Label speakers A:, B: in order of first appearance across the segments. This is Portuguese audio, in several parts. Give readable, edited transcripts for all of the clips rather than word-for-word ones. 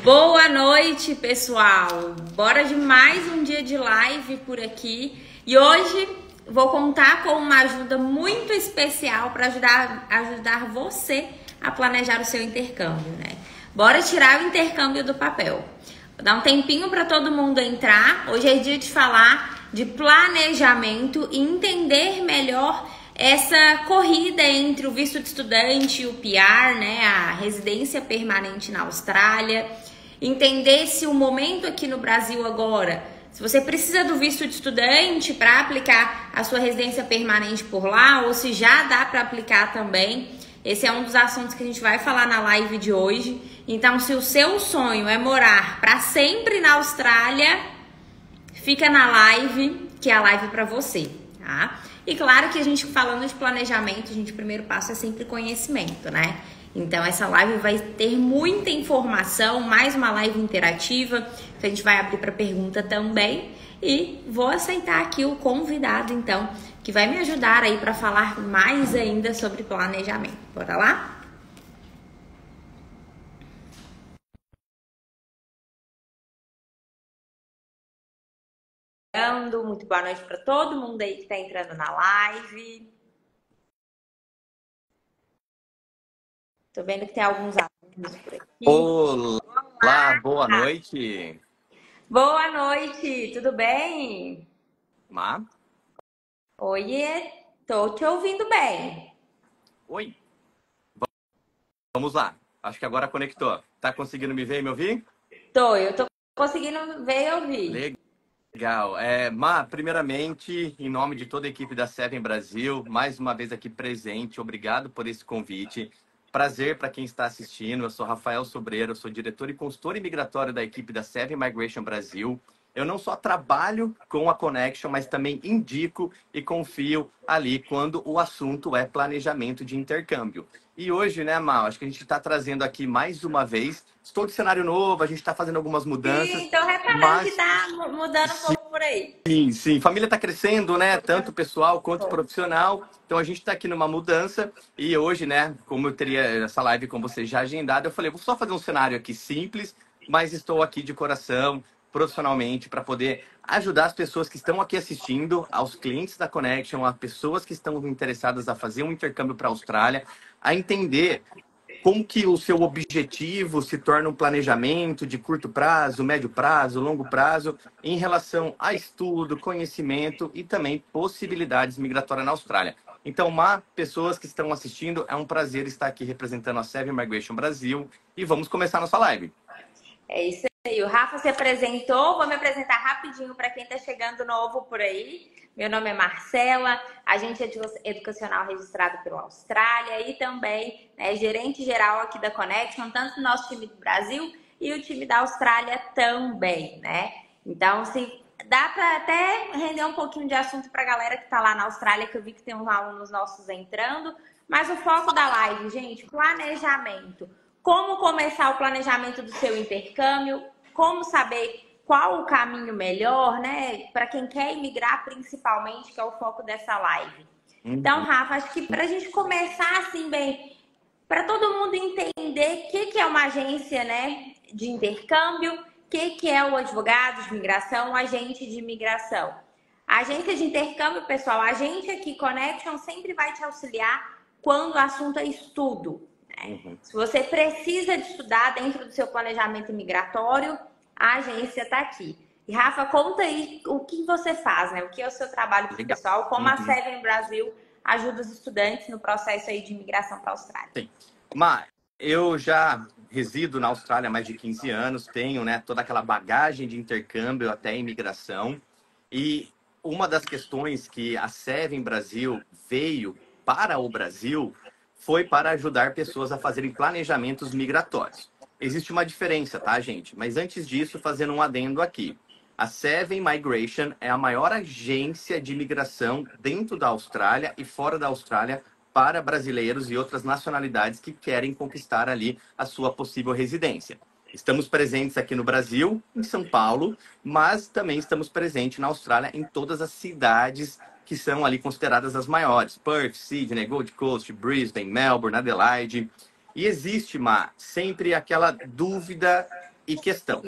A: Boa noite, pessoal! Bora de mais um dia de live por aqui. E hoje vou contar com uma ajuda muito especial para ajudar você a planejar o seu intercâmbio, né? Bora tirar o intercâmbio do papel. Vou dar um tempinho para todo mundo entrar. Hoje é dia de falar de planejamento e entender melhor essa corrida entre o visto de estudante e o PR, né, a residência permanente na Austrália, entender se o momento aqui no Brasil agora, se você precisa do visto de estudante para aplicar a sua residência permanente por lá, ou se já dá para aplicar também. Esse é um dos assuntos que a gente vai falar na live de hoje. Então, se o seu sonho é morar para sempre na Austrália, fica na live, que é a live para você, tá? E claro que a gente falando de planejamento, o primeiro passo é sempre conhecimento, né? Então essa live vai ter muita informação, mais uma live interativa, que a gente vai abrir para pergunta também. E vou aceitar aqui o convidado, então, que vai me ajudar aí para falar mais ainda sobre planejamento. Bora lá? Muito boa noite para todo mundo aí que está entrando na live. Tô vendo que tem alguns alunos por aqui.
B: Olá, boa noite.
A: Boa noite, tudo bem?
B: Má?
A: Oiê, tô te ouvindo bem.
B: Oi. Vamos lá. Acho que agora conectou. Tá conseguindo me ver e me ouvir?
A: Eu tô conseguindo ver e ouvir.
B: Legal. Má, primeiramente, em nome de toda a equipe da Seven Brasil, mais uma vez aqui presente, obrigado por esse convite. Prazer para quem está assistindo. Eu sou Rafael Sobreiro, sou diretor e consultor imigratório da equipe da Seven Migration Brasil. Eu não só trabalho com a Connection, mas também indico e confio ali quando o assunto é planejamento de intercâmbio. E hoje, né, Mal, acho que a gente está trazendo aqui mais uma vez. Estou de cenário novo, a gente está fazendo algumas mudanças.
A: Sim, tô reparando que tá mudando um pouco por aí.
B: Sim. Família está crescendo, né? Tanto pessoal quanto profissional. Então a gente está aqui numa mudança. E hoje, né, como eu teria essa live com você já agendada, eu falei, vou só fazer um cenário aqui simples, mas estou aqui de coração, profissionalmente, para poder ajudar as pessoas que estão aqui assistindo, aos clientes da Connection, as pessoas que estão interessadas a fazer um intercâmbio para a Austrália, a entender como que o seu objetivo se torna um planejamento de curto prazo, médio prazo, longo prazo, em relação a estudo, conhecimento e também possibilidades migratórias na Austrália. Então, pessoas que estão assistindo, é um prazer estar aqui representando a Seven Migration Brasil e vamos começar a nossa live.
A: É isso aí, o Rafa se apresentou, vou me apresentar rapidinho para quem está chegando novo por aí. Meu nome é Marcela, agente educacional registrado pela Austrália e também gerente geral aqui da Connection, tanto do nosso time do Brasil e o time da Austrália também, né? Então, se dá para até render um pouquinho de assunto para a galera que está lá na Austrália, que eu vi que tem uns alunos nossos entrando, mas o foco da live, gente, planejamento. Como começar o planejamento do seu intercâmbio, como saber qual o caminho melhor, né? Para quem quer imigrar, principalmente, que é o foco dessa live. Então, Rafa, acho que para a gente começar assim bem, para todo mundo entender o que é uma agência, né, de intercâmbio, o que é o advogado de imigração, o agente de imigração. A agência de intercâmbio, pessoal, a gente aqui, Connection, sempre vai te auxiliar quando o assunto é estudo. Se você precisa de estudar dentro do seu planejamento migratório, a agência está aqui. E Rafa, conta aí o que você faz, né? O que é o seu trabalho pessoal, como a Seven Brasil ajuda os estudantes no processo aí de imigração para a Austrália.
B: Sim. Eu já resido na Austrália há mais de 15 anos, tenho, né, toda aquela bagagem de intercâmbio até a imigração. E uma das questões que a Seven Brasil veio para o Brasil foi para ajudar pessoas a fazerem planejamentos migratórios. Existe uma diferença, tá, gente? Mas antes disso, fazendo um adendo aqui. A Seven Migration é a maior agência de imigração dentro da Austrália e fora da Austrália para brasileiros e outras nacionalidades que querem conquistar ali a sua possível residência. Estamos presentes aqui no Brasil, em São Paulo, mas também estamos presentes na Austrália em todas as cidades que são ali consideradas as maiores. Perth, Sydney, Gold Coast, Brisbane, Melbourne, Adelaide. E existe, sempre aquela dúvida e questão.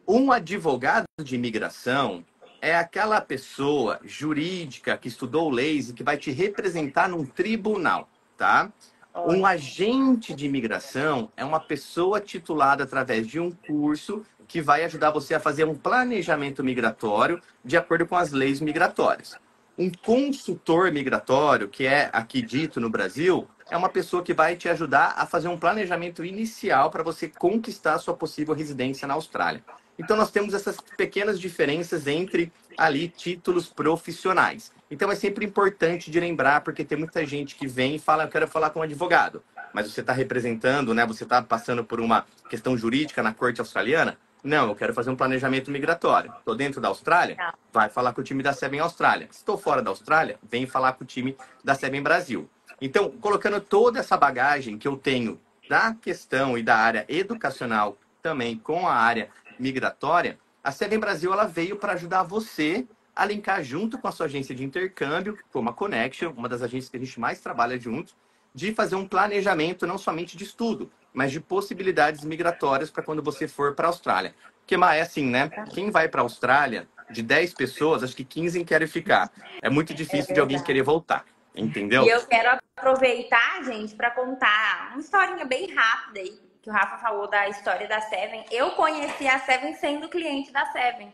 B: Um advogado de imigração é aquela pessoa jurídica que estudou leis e que vai te representar num tribunal, tá? Um agente de imigração é uma pessoa titulada através de um curso que vai ajudar você a fazer um planejamento migratório de acordo com as leis migratórias. Um consultor migratório, que é aqui dito no Brasil, é uma pessoa que vai te ajudar a fazer um planejamento inicial para você conquistar a sua possível residência na Austrália. Então, nós temos essas pequenas diferenças entre ali títulos profissionais. Então, é sempre importante de lembrar, porque tem muita gente que vem e fala, eu quero falar com um advogado, mas você está representando, né? Você está passando por uma questão jurídica na corte australiana? Não, eu quero fazer um planejamento migratório. Estou dentro da Austrália? Vai falar com o time da Seven Austrália. Estou fora da Austrália? Vem falar com o time da Seven Brasil. Então, colocando toda essa bagagem que eu tenho da questão e da área educacional também com a área migratória, a Seven Brasil ela veio para ajudar você a linkar junto com a sua agência de intercâmbio, como a Connection, uma das agências que a gente mais trabalha junto, de fazer um planejamento não somente de estudo, mas de possibilidades migratórias para quando você for para a Austrália. Porque, é assim, né? Quem vai para a Austrália, de 10 pessoas, acho que 15 querem ficar. É muito difícil de alguém querer voltar, entendeu?
A: E eu quero aproveitar, gente, para contar uma historinha bem rápida aí, que o Rafa falou da história da Seven. Eu conheci a Seven sendo cliente da Seven.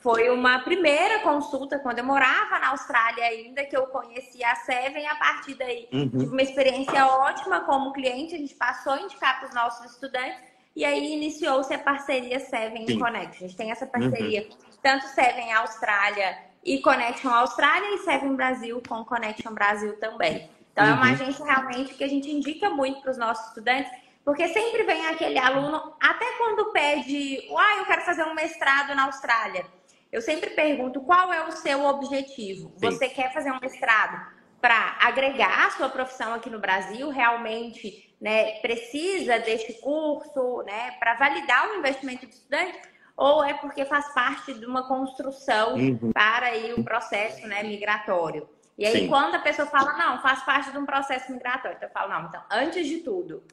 A: Foi uma primeira consulta, quando eu morava na Austrália ainda, que eu conheci a Seven. A partir daí, tive uma experiência ótima como cliente. A gente passou a indicar para os nossos estudantes. E aí, iniciou-se a parceria Seven e Connection. A gente tem essa parceria, tanto Seven Austrália e Connection Austrália, e Seven Brasil com Connection Brasil também. Então, é uma agência realmente que a gente indica muito para os nossos estudantes, porque sempre vem aquele aluno, até quando pede, eu quero fazer um mestrado na Austrália. Eu sempre pergunto, qual é o seu objetivo? Você quer fazer um mestrado para agregar a sua profissão aqui no Brasil? Realmente, né, precisa deste curso, né, para validar o investimento do estudante? Ou é porque faz parte de uma construção para aí o processo, né, migratório? E aí, quando a pessoa fala, não, faz parte de um processo migratório, então eu falo, não, então, antes de tudo,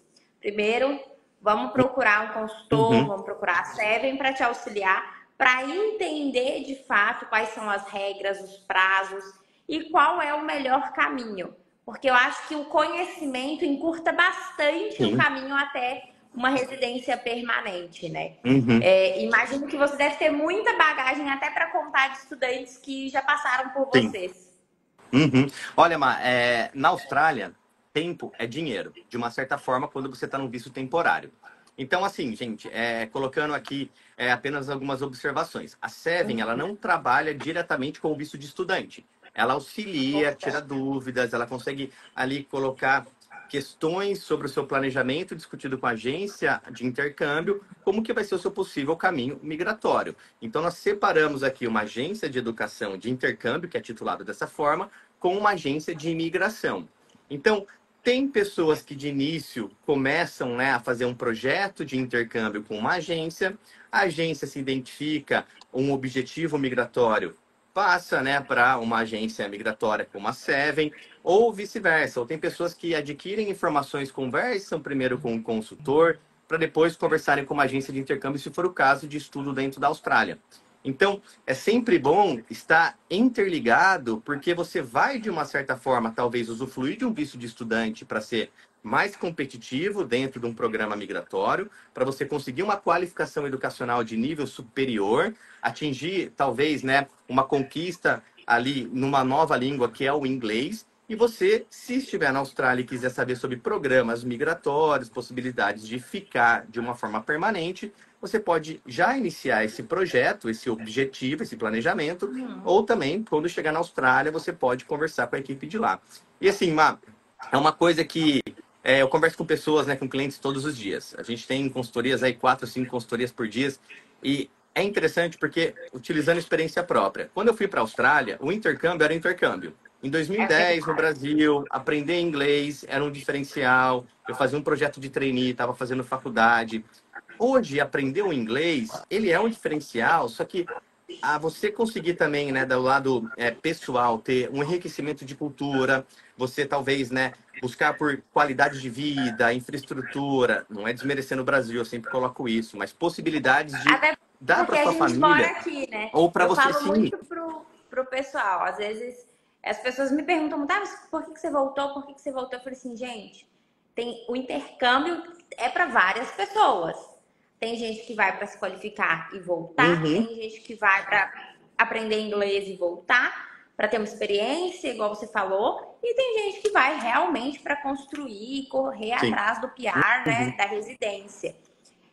A: primeiro, vamos procurar um consultor, vamos procurar a Seven para te auxiliar, para entender de fato quais são as regras, os prazos e qual é o melhor caminho. Porque eu acho que o conhecimento encurta bastante o caminho até uma residência permanente, né? Imagino que você deve ter muita bagagem até para contar de estudantes que já passaram por vocês.
B: Olha, na Austrália, tempo é dinheiro, de uma certa forma, quando você está num visto temporário. Então, assim, gente, colocando aqui apenas algumas observações. A Seven, ela não trabalha diretamente com o visto de estudante. Ela auxilia, tira dúvidas, ela consegue ali colocar questões sobre o seu planejamento discutido com a agência de intercâmbio, como que vai ser o seu possível caminho migratório. Então, nós separamos aqui uma agência de educação de intercâmbio, que é titulada dessa forma, com uma agência de imigração. Então, tem pessoas que de início começam, né, a fazer um projeto de intercâmbio com uma agência, a agência se identifica um objetivo migratório, passa, né, para uma agência migratória como a Seven, ou vice-versa. Ou tem pessoas que adquirem informações, conversam primeiro com um consultor, para depois conversarem com uma agência de intercâmbio, se for o caso de estudo dentro da Austrália. Então, é sempre bom estar interligado, porque você vai, de uma certa forma, talvez usufruir de um visto de estudante para ser mais competitivo dentro de um programa migratório, para você conseguir uma qualificação educacional de nível superior, atingir, talvez, né, uma conquista ali numa nova língua, que é o inglês. E você, se estiver na Austrália e quiser saber sobre programas migratórios, possibilidades de ficar de uma forma permanente, você pode já iniciar esse projeto, esse objetivo, esse planejamento, ou também, quando chegar na Austrália, você pode conversar com a equipe de lá. E assim, é uma coisa que eu converso com pessoas, né, com clientes todos os dias. A gente tem consultorias aí, 4, 5 consultorias por dia, e é interessante porque, utilizando experiência própria, quando eu fui para a Austrália, o intercâmbio era intercâmbio. Em 2010, no Brasil, aprender inglês era um diferencial. Eu fazia um projeto de trainee, estava fazendo faculdade. Hoje, aprender o inglês, ele é um diferencial, só que a você conseguir também, né, do lado pessoal, ter um enriquecimento de cultura, você talvez, né, buscar por qualidade de vida, infraestrutura, não é desmerecendo o Brasil, eu sempre coloco isso, mas possibilidades de
A: Até
B: dar para
A: porque a
B: sua
A: gente mora
B: família,
A: aqui, né?
B: ou para
A: Eu
B: você
A: falo
B: sim.
A: muito pro pessoal. Às vezes as pessoas me perguntam, tá, mas por que você voltou? Por que você voltou? Eu falei assim, gente, tem o intercâmbio é para várias pessoas. Tem gente que vai para se qualificar e voltar,
B: Uhum,
A: tem gente que vai para aprender inglês e voltar, para ter uma experiência, igual você falou, e tem gente que vai realmente para construir e correr
B: sim.
A: atrás do PR, né,
B: Uhum.
A: da residência.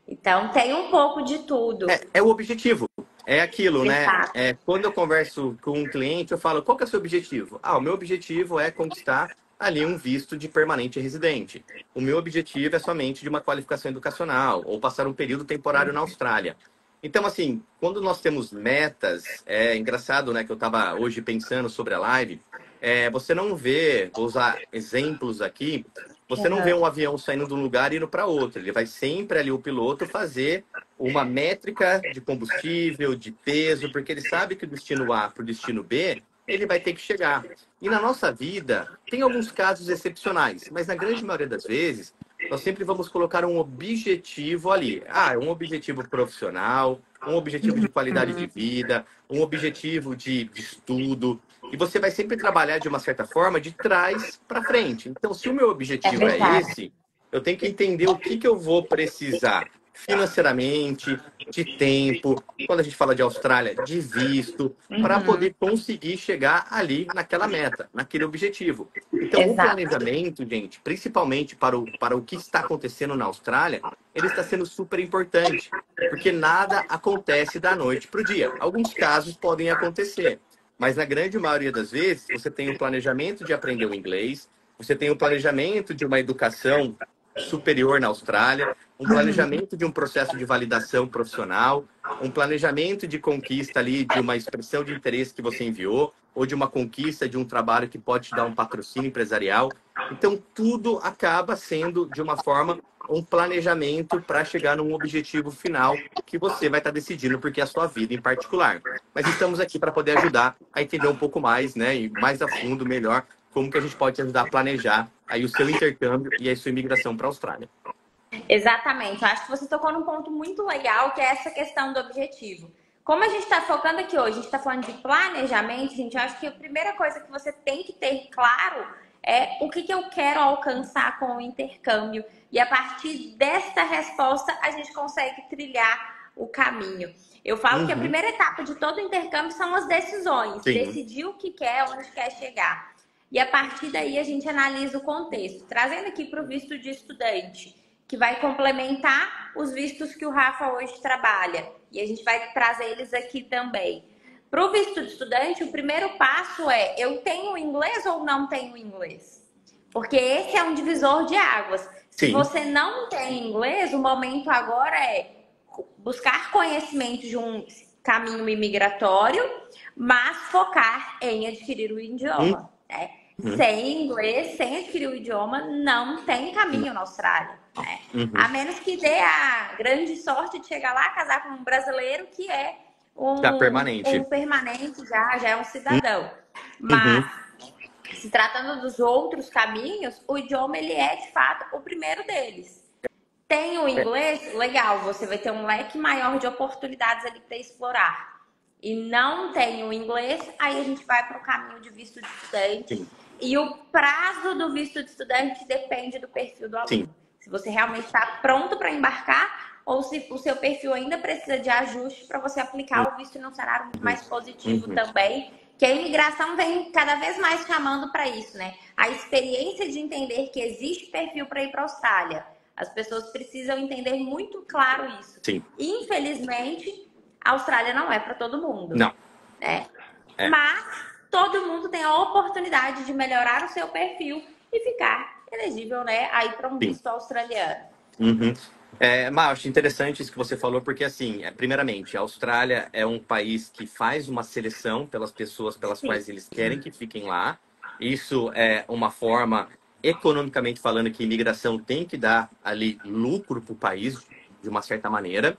A: Então tem um pouco de tudo.
B: É o objetivo. É aquilo, né?
A: Exato.
B: Quando eu converso com um cliente, eu falo, qual que é o seu objetivo? Ah, o meu objetivo é conquistar ali um visto de permanente residente. O meu objetivo é somente de uma qualificação educacional ou passar um período temporário na Austrália. Então, assim, quando nós temos metas, é engraçado, né, que eu estava hoje pensando sobre a live, você não vê, vou usar exemplos aqui, você não vê
A: Uhum.
B: um avião saindo de um lugar e indo para outro. Ele vai sempre ali, o piloto, fazer uma métrica de combustível, de peso, porque ele sabe que o destino A para o destino B, ele vai ter que chegar. E na nossa vida, tem alguns casos excepcionais, mas na grande maioria das vezes, nós sempre vamos colocar um objetivo ali. Ah, um objetivo profissional, um objetivo de qualidade de vida, um objetivo de estudo. E você vai sempre trabalhar de uma certa forma de trás para frente. Então, se o meu
A: É
B: objetivo é
A: verdade.
B: esse, eu tenho que entender o que eu vou precisar financeiramente, de tempo, quando a gente fala de Austrália, de visto, para
A: Uhum.
B: poder conseguir chegar ali naquela meta, naquele objetivo. Então, o
A: Exato.
B: planejamento, gente, principalmente para o que está acontecendo na Austrália, ele está sendo super importante, porque nada acontece da noite para o dia. Alguns casos podem acontecer, mas na grande maioria das vezes, você tem o planejamento de aprender o inglês, você tem o planejamento de uma educação superior na Austrália, um planejamento de um processo de validação profissional, um planejamento de conquista ali de uma expressão de interesse que você enviou, ou de uma conquista de um trabalho que pode te dar um patrocínio empresarial. Então, tudo acaba sendo, de uma forma, um planejamento para chegar num objetivo final que você vai estar decidindo, porque é a sua vida em particular. Mas estamos aqui para poder ajudar a entender um pouco mais, né, e mais a fundo, melhor, como que a gente pode te ajudar a planejar aí o seu intercâmbio e a sua imigração para a Austrália.
A: Exatamente. Eu acho que você tocou num ponto muito legal, que é essa questão do objetivo. Como a gente está focando aqui hoje, a gente está falando de planejamento, gente, eu acho que a primeira coisa que você tem que ter claro é o que eu quero alcançar com o intercâmbio. E a partir desta resposta, a gente consegue trilhar o caminho. Eu falo que a
B: Uhum.
A: primeira etapa de todo intercâmbio são as decisões.
B: Sim.
A: Decidir o que quer, onde quer chegar. E a partir daí a gente analisa o contexto. Trazendo aqui para o visto de estudante, que vai complementar os vistos que o Rafa hoje trabalha. E a gente vai trazer eles aqui também. Para o visto de estudante, o primeiro passo é: eu tenho inglês ou não tenho inglês? Porque esse é um divisor de águas. Se
B: Sim.
A: você não tem inglês, o momento agora é buscar conhecimento de um caminho imigratório, mas focar em adquirir o idioma. Né?
B: Uhum.
A: Sem inglês, sem adquirir o idioma, não tem caminho na Austrália. Né? A
B: Uhum.
A: menos que dê a grande sorte de chegar lá, casar com um brasileiro que é
B: Já
A: um
B: permanente.
A: permanente, já é um cidadão. Mas,
B: Uhum.
A: se tratando dos outros caminhos, o idioma ele é, de fato, o primeiro deles. Tem o
B: É,
A: inglês, legal, você vai ter um leque maior de oportunidades ali para explorar. E não tem o inglês, aí a gente vai para o caminho de visto de estudante.
B: sim.
A: E o prazo do visto de estudante depende do perfil do
B: Sim.
A: aluno. Se você realmente está pronto para embarcar ou se o seu perfil ainda precisa de ajuste para você aplicar o visto num cenário muito
B: Uhum.
A: mais positivo
B: Uhum.
A: também. Que a imigração vem cada vez mais chamando para isso, né? A experiência de entender que existe perfil para ir para a Austrália. As pessoas precisam entender muito claro isso.
B: Sim.
A: Infelizmente, a Austrália não é para todo mundo,
B: Não.
A: né?
B: É.
A: Mas todo mundo tem a oportunidade de melhorar o seu perfil e ficar elegível, né, aí para um
B: Sim.
A: visto australiano.
B: Uhum. Mas acho interessante isso que você falou, porque assim, primeiramente, a Austrália é um país que faz uma seleção pelas pessoas pelas
A: Sim.
B: quais eles querem que fiquem lá. Isso é uma forma, economicamente falando, que a imigração tem que dar ali lucro para o país, de uma certa maneira.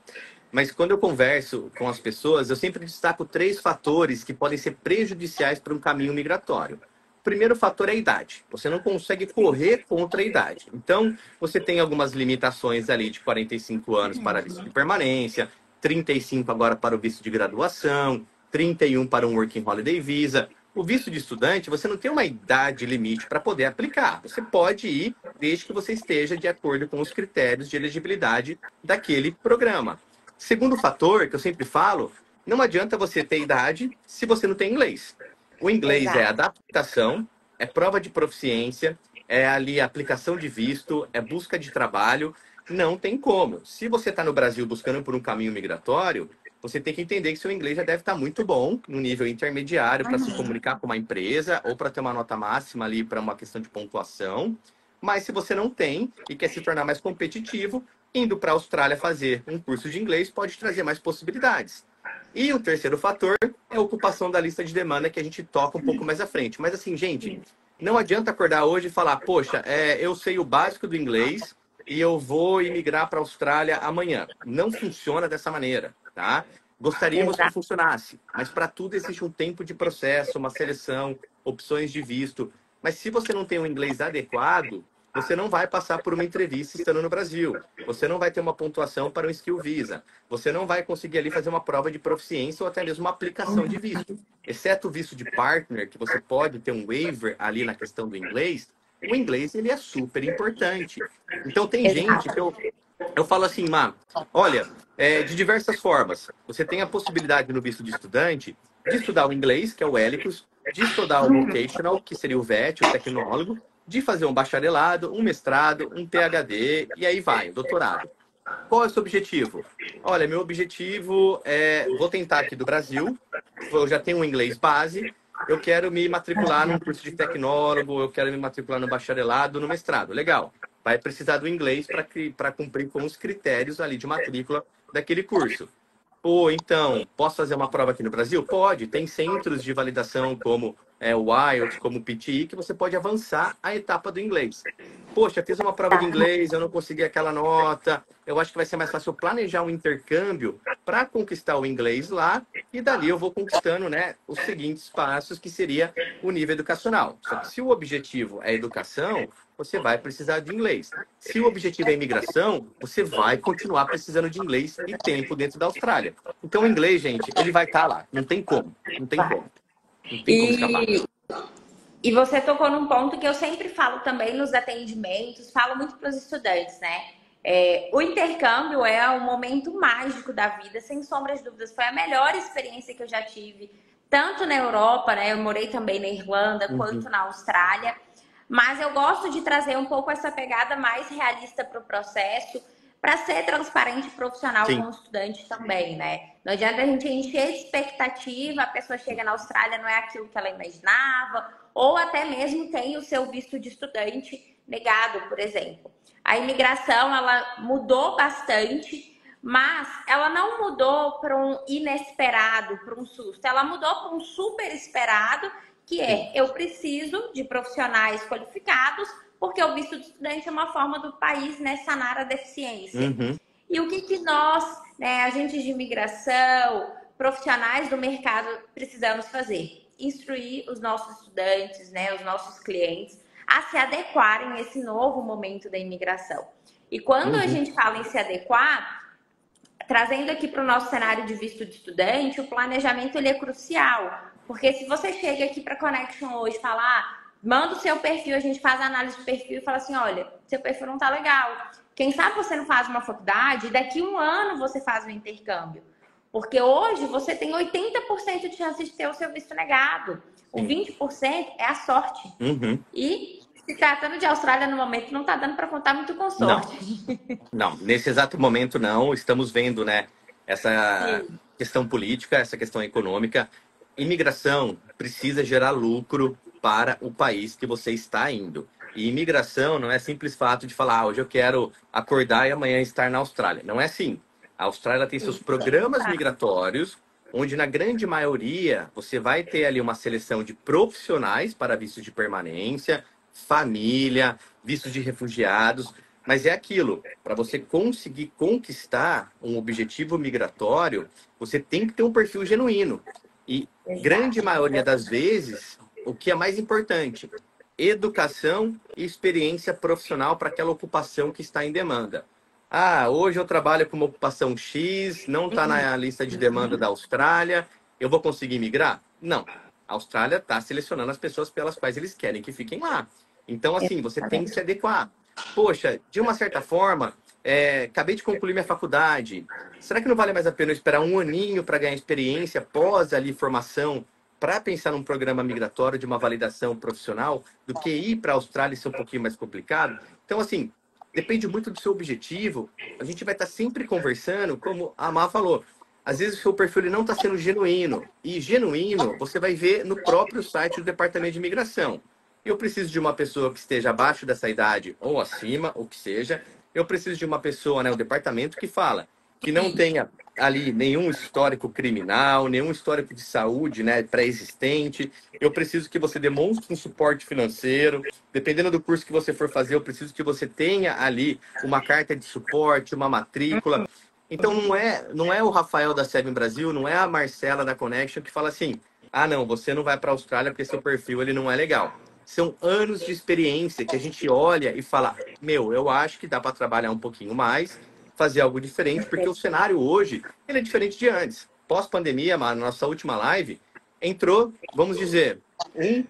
B: mas quando eu converso com as pessoas, eu sempre destaco 3 fatores que podem ser prejudiciais para um caminho migratório. O primeiro fator é a idade. Você não consegue correr contra a idade. Então, você tem algumas limitações ali de 45 anos para visto de permanência, 35 agora para o visto de graduação, 31 para um Working Holiday Visa. O visto de estudante, você não tem uma idade limite para poder aplicar. Você pode ir desde que você esteja de acordo com os critérios de elegibilidade daquele programa. Segundo fator, que eu sempre falo, não adianta você ter idade se você não tem inglês. O inglês é
A: Exato.
B: adaptação, é prova de proficiência, é ali aplicação de visto, é busca de trabalho. Não tem como. Se você está no Brasil buscando por um caminho migratório, você tem que entender que seu inglês já deve estar muito bom, no nível intermediário, para se comunicar com uma empresa ou para ter uma nota máxima ali para uma questão de pontuação. Mas se você não tem e quer se tornar mais competitivo, indo para a Austrália fazer um curso de inglês pode trazer mais possibilidades. E o terceiro fator é a ocupação da lista de demanda, que a gente toca um pouco mais à frente. Mas assim, gente, não adianta acordar hoje e falar, poxa, eu sei o básico do inglês e eu vou imigrar para a Austrália amanhã. Não funciona dessa maneira, tá? Gostaríamos que
A: Exato.
B: funcionasse, mas para tudo existe um tempo de processo, uma seleção, opções de visto. Mas se você não tem um inglês adequado, você não vai passar por uma entrevista estando no Brasil. Você não vai ter uma pontuação para um Skill Visa. Você não vai conseguir ali fazer uma prova de proficiência ou até mesmo uma aplicação de visto. Exceto o visto de partner, que você pode ter um waiver ali na questão do inglês, o inglês ele é super importante. Então tem gente que
A: Exato.
B: eu falo assim, Má, olha, de diversas formas. Você tem a possibilidade no visto de estudante de estudar o inglês, que é o ELICUS, de estudar o vocational, que seria o VET, o tecnólogo, de fazer um bacharelado, um mestrado, um PhD, e aí vai, o doutorado. Qual é o seu objetivo? Olha, meu objetivo vou tentar aqui do Brasil, eu já tenho um inglês base, eu quero me matricular num curso de tecnólogo, eu quero me matricular no bacharelado, no mestrado. Legal. Vai precisar do inglês para cumprir com os critérios ali de matrícula daquele curso. Pô, então, posso fazer uma prova aqui no Brasil? Pode. Tem centros de validação como o IELTS, como o PTE, que você pode avançar a etapa do inglês. Poxa, fiz uma prova de inglês, eu não consegui aquela nota. Eu acho que vai ser mais fácil eu planejar um intercâmbio para conquistar o inglês lá e dali eu vou conquistando, né, os seguintes passos, que seria o nível educacional. Só que se o objetivo é educação, você vai precisar de inglês. Se o objetivo é imigração, você vai continuar precisando de inglês e tempo dentro da Austrália. Então, o inglês, gente, ele vai estar lá. Não tem como. Não tem como. Não tem como escapar.
A: E você tocou num ponto que eu sempre falo também nos atendimentos, falo muito para os estudantes, né? O intercâmbio é um momento mágico da vida, sem sombra de dúvidas. Foi a melhor experiência que eu já tive, tanto na Europa, né? Eu morei também na Irlanda, quanto na Austrália. Mas eu gosto de trazer um pouco essa pegada mais realista para o processo, para ser transparente e profissional com
B: Sim.
A: o estudante também, né? Não adianta a gente encher de expectativa, a pessoa chega na Austrália, não é aquilo que ela imaginava, ou até mesmo tem o seu visto de estudante negado, por exemplo. A imigração, ela mudou bastante, mas ela não mudou para um inesperado, para um susto. Ela mudou para um super esperado, que
B: Sim.
A: eu preciso de profissionais qualificados, porque o visto de estudante é uma forma do país, né, sanar a deficiência.
B: Uhum.
A: E o que nós, né, agentes de imigração, profissionais do mercado, precisamos fazer? Instruir os nossos estudantes, né, os nossos clientes, a se adequarem a esse novo momento da imigração. E quando a gente fala em se adequar, trazendo aqui para o nosso cenário de visto de estudante, o planejamento ele é crucial. Porque se você chega aqui para a Connection hoje e fala, manda o seu perfil, a gente faz a análise de perfil e fala assim, olha, seu perfil não tá legal. Quem sabe você não faz uma faculdade e daqui a um ano você faz um intercâmbio. Porque hoje você tem 80% de chance de ter o seu visto negado. O 20% é a sorte.
B: Uhum.
A: E se tratando de Austrália no momento, não tá dando para contar muito com sorte.
B: Não, nesse exato momento não. Estamos vendo, né, essa
A: Sim.
B: questão política, essa questão econômica. Imigração precisa gerar lucro para o país que você está indo. E imigração não é simples fato de falar, hoje eu quero acordar e amanhã estar na Austrália. Não é assim. A Austrália tem seus programas migratórios, onde na grande maioria você vai ter ali uma seleção de profissionais para vistos de permanência, família, vistos de refugiados. Mas é aquilo, para você conseguir conquistar um objetivo migratório, você tem que ter um perfil genuíno. E grande
A: Exato.
B: maioria das vezes, o que é mais importante? Educação e experiência profissional para aquela ocupação que está em demanda. Ah, hoje eu trabalho com uma ocupação X, não está na lista de demanda da Austrália, eu vou conseguir migrar? Não. A Austrália está selecionando as pessoas pelas quais eles querem que fiquem lá. Então, assim, você tem que se adequar. Poxa, de uma certa forma, acabei de concluir minha faculdade. Será que não vale mais a pena eu esperar um aninho para ganhar experiência pós ali formação para pensar num programa migratório de uma validação profissional do que ir para a Austrália e ser um pouquinho mais complicado? Então, assim, depende muito do seu objetivo. A gente vai estar sempre conversando, como a Má falou. Às vezes o seu perfil ele não está sendo genuíno. E genuíno você vai ver no próprio site do Departamento de Imigração. Eu preciso de uma pessoa que esteja abaixo dessa idade ou acima, ou que seja. Eu preciso de uma pessoa, né, o departamento que fala que não tenha ali nenhum histórico criminal, nenhum histórico de saúde, né, pré-existente. Eu preciso que você demonstre um suporte financeiro. Dependendo do curso que você for fazer, eu preciso que você tenha ali uma carta de suporte, uma matrícula. Então não é o Rafael da Seven Brasil, não é a Marcela da Connection que fala assim: "Ah, não, você não vai para a Austrália porque seu perfil ele não é legal". São anos de experiência que a gente olha e fala: "Meu, eu acho que dá para trabalhar um pouquinho mais, fazer algo diferente, porque o cenário hoje ele é diferente de antes. Pós-pandemia, na nossa última live, entrou, vamos dizer,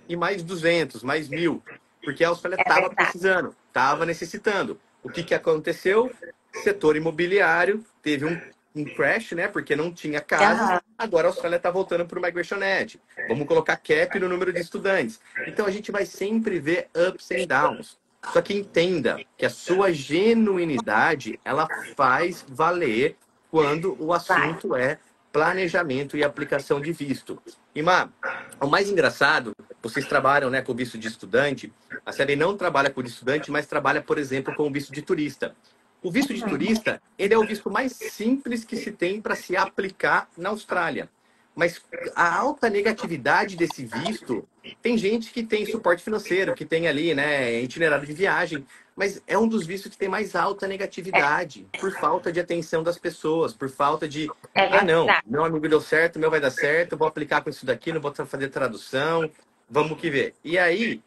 B: e mais 200, mais 1.000, porque a Austrália
A: É
B: estava
A: verdade.
B: precisando, estava necessitando. O que aconteceu? Setor imobiliário teve um crash, né? Porque não tinha casas.
A: Aham.
B: Agora a Austrália está voltando para o Migration Edge. Vamos colocar cap no número de estudantes. Então a gente vai sempre ver ups and downs. Só que entenda que a sua genuinidade ela faz valer quando o
A: Vai.
B: assunto é planejamento e aplicação de visto. E, Má, o mais engraçado, vocês trabalham, né, com visto de estudante. A série não trabalha com estudante, mas trabalha, por exemplo, com o visto de turista. O visto de turista, ele é o visto mais simples que se tem para se aplicar na Austrália. Mas a alta negatividade desse visto, tem gente que tem suporte financeiro, que tem ali, né, itinerário de viagem, mas é um dos vistos que tem mais alta negatividade, por falta de atenção das pessoas, por falta de,
A: É
B: ah, não,
A: verdade.
B: meu amigo deu certo, meu vai dar certo, vou aplicar com isso daqui, não vou fazer tradução, vamos que ver. E aí,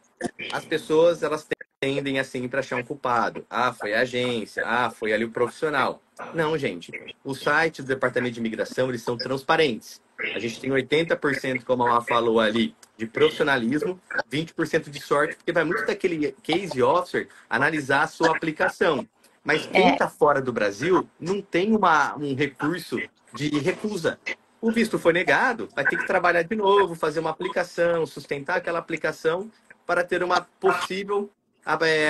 B: as pessoas, elas tendem a sempre achar um culpado. Ah, foi a agência. Ah, foi ali o profissional. Não, gente. Os sites do Departamento de Imigração, eles são transparentes. A gente tem 80%, como a Má falou ali, de profissionalismo, 20% de sorte, porque vai muito daquele case officer analisar a sua aplicação. Mas quem
A: É,
B: está fora do Brasil não tem um recurso de recusa. O visto foi negado, vai ter que trabalhar de novo, fazer uma aplicação, sustentar aquela aplicação para ter uma possível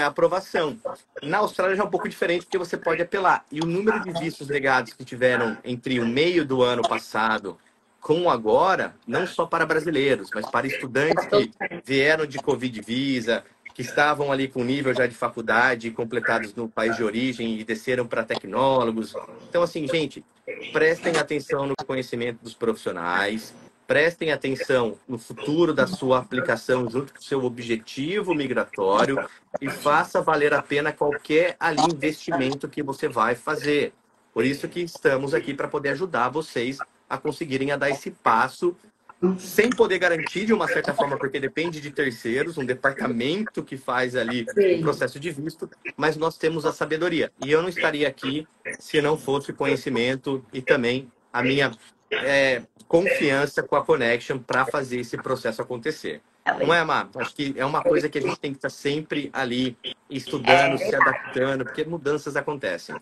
B: aprovação. Na Austrália já é um pouco diferente, porque você pode apelar. E o número de vistos negados que tiveram entre o meio do ano passado com agora, não só para brasileiros, mas para estudantes que vieram de Covid Visa, que estavam ali com nível já de faculdade, completados no país de origem e desceram para tecnólogos. Então, assim, gente, prestem atenção no conhecimento dos profissionais, prestem atenção no futuro da sua aplicação junto com o seu objetivo migratório e faça valer a pena qualquer ali investimento que você vai fazer. Por isso que estamos aqui para poder ajudar vocês a conseguirem a dar esse passo sem poder garantir de uma certa forma, porque depende de terceiros, um departamento que faz ali o
A: sim.
B: processo de visto, mas nós temos a sabedoria. E eu não estaria aqui se não fosse conhecimento e também a minha confiança com a Connection para fazer esse processo acontecer. Não é, Má? Acho que é uma coisa que a gente tem que estar sempre ali
A: É
B: estudando, se
A: verdade.
B: adaptando, porque mudanças acontecem.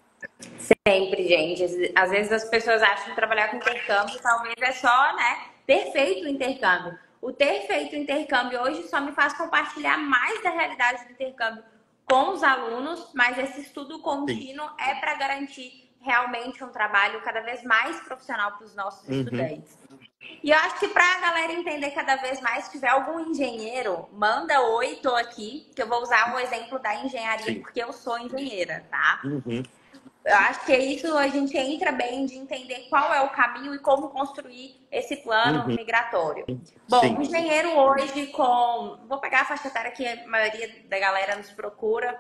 A: Sempre, gente. Às vezes as pessoas acham que trabalhar com intercâmbio talvez é só, né, ter feito o intercâmbio. O ter feito o intercâmbio hoje só me faz compartilhar mais da realidade do intercâmbio com os alunos, mas esse estudo
B: Sim.
A: contínuo é para garantir realmente um trabalho cada vez mais profissional para os nossos
B: Uhum.
A: estudantes. E eu acho que para a galera entender cada vez mais, se tiver algum engenheiro, manda oi, tô aqui, que eu vou usar o exemplo da engenharia,
B: Sim.
A: porque eu sou engenheira, tá?
B: Uhum.
A: Eu acho que é isso, a gente entra bem de entender qual é o caminho e como construir esse plano
B: Uhum.
A: migratório. Bom, um
B: Sim.
A: engenheiro hoje com. Vou pegar a faixa etária que a maioria da galera nos procura.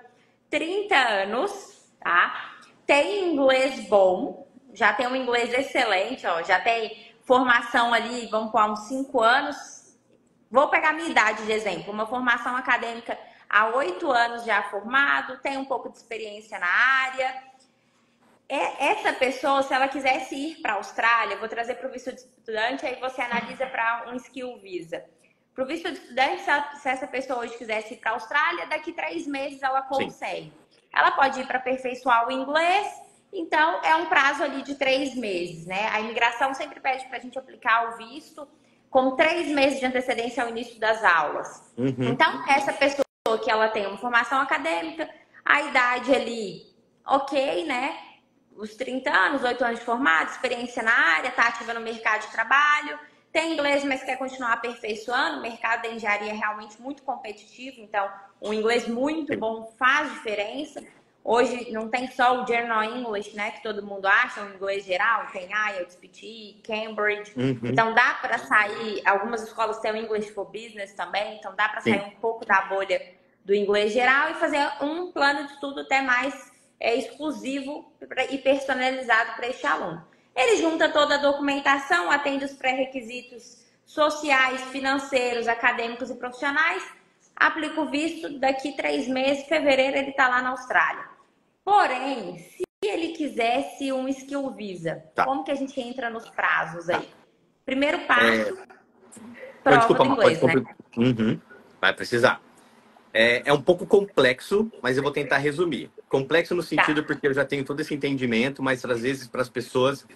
A: 30 anos, tá? Tem inglês bom, já tem um inglês excelente, ó, já tem formação ali, vamos pôr uns 5 anos. Vou pegar a minha idade de exemplo, uma formação acadêmica há 8 anos já formado, tem um pouco de experiência na área. Essa pessoa, se ela quisesse ir para a Austrália, vou trazer para o visto de estudante, aí você analisa para um skill visa. Para o visto de estudante, se essa pessoa hoje quisesse ir para a Austrália, daqui 3 meses ela consegue. Sim. Ela pode ir para aperfeiçoar o inglês, então é um prazo ali de 3 meses, né? A imigração sempre pede para a gente aplicar o visto com 3 meses de antecedência ao início das aulas. Uhum. Então, essa pessoa que ela tem uma formação acadêmica, a idade ali, ok, né? Os 30 anos, 8 anos de formado, experiência na área, está ativa no mercado de trabalho, tem inglês, mas quer continuar aperfeiçoando. O mercado da engenharia é realmente muito competitivo, então um inglês muito bom faz diferença. Hoje não tem só o General English, né, que todo mundo acha, o inglês geral, tem IELTS, PT, Cambridge. Uhum. Então dá para sair, algumas escolas têm o English for Business também, então dá para sair um pouco da bolha do inglês geral e fazer um plano de estudo até mais exclusivo e personalizado para este aluno. Ele junta toda a documentação, atende os pré-requisitos sociais, financeiros, acadêmicos e profissionais, aplica o visto, daqui 3 meses, fevereiro, ele está lá na Austrália. Porém, se ele quisesse um skill visa, como que a gente entra nos prazos aí? Primeiro passo, prova do inglês, né?
B: Uhum. Vai precisar. É um pouco complexo, mas eu vou tentar resumir. Complexo no sentido porque eu já tenho todo esse entendimento, mas às vezes para as pessoas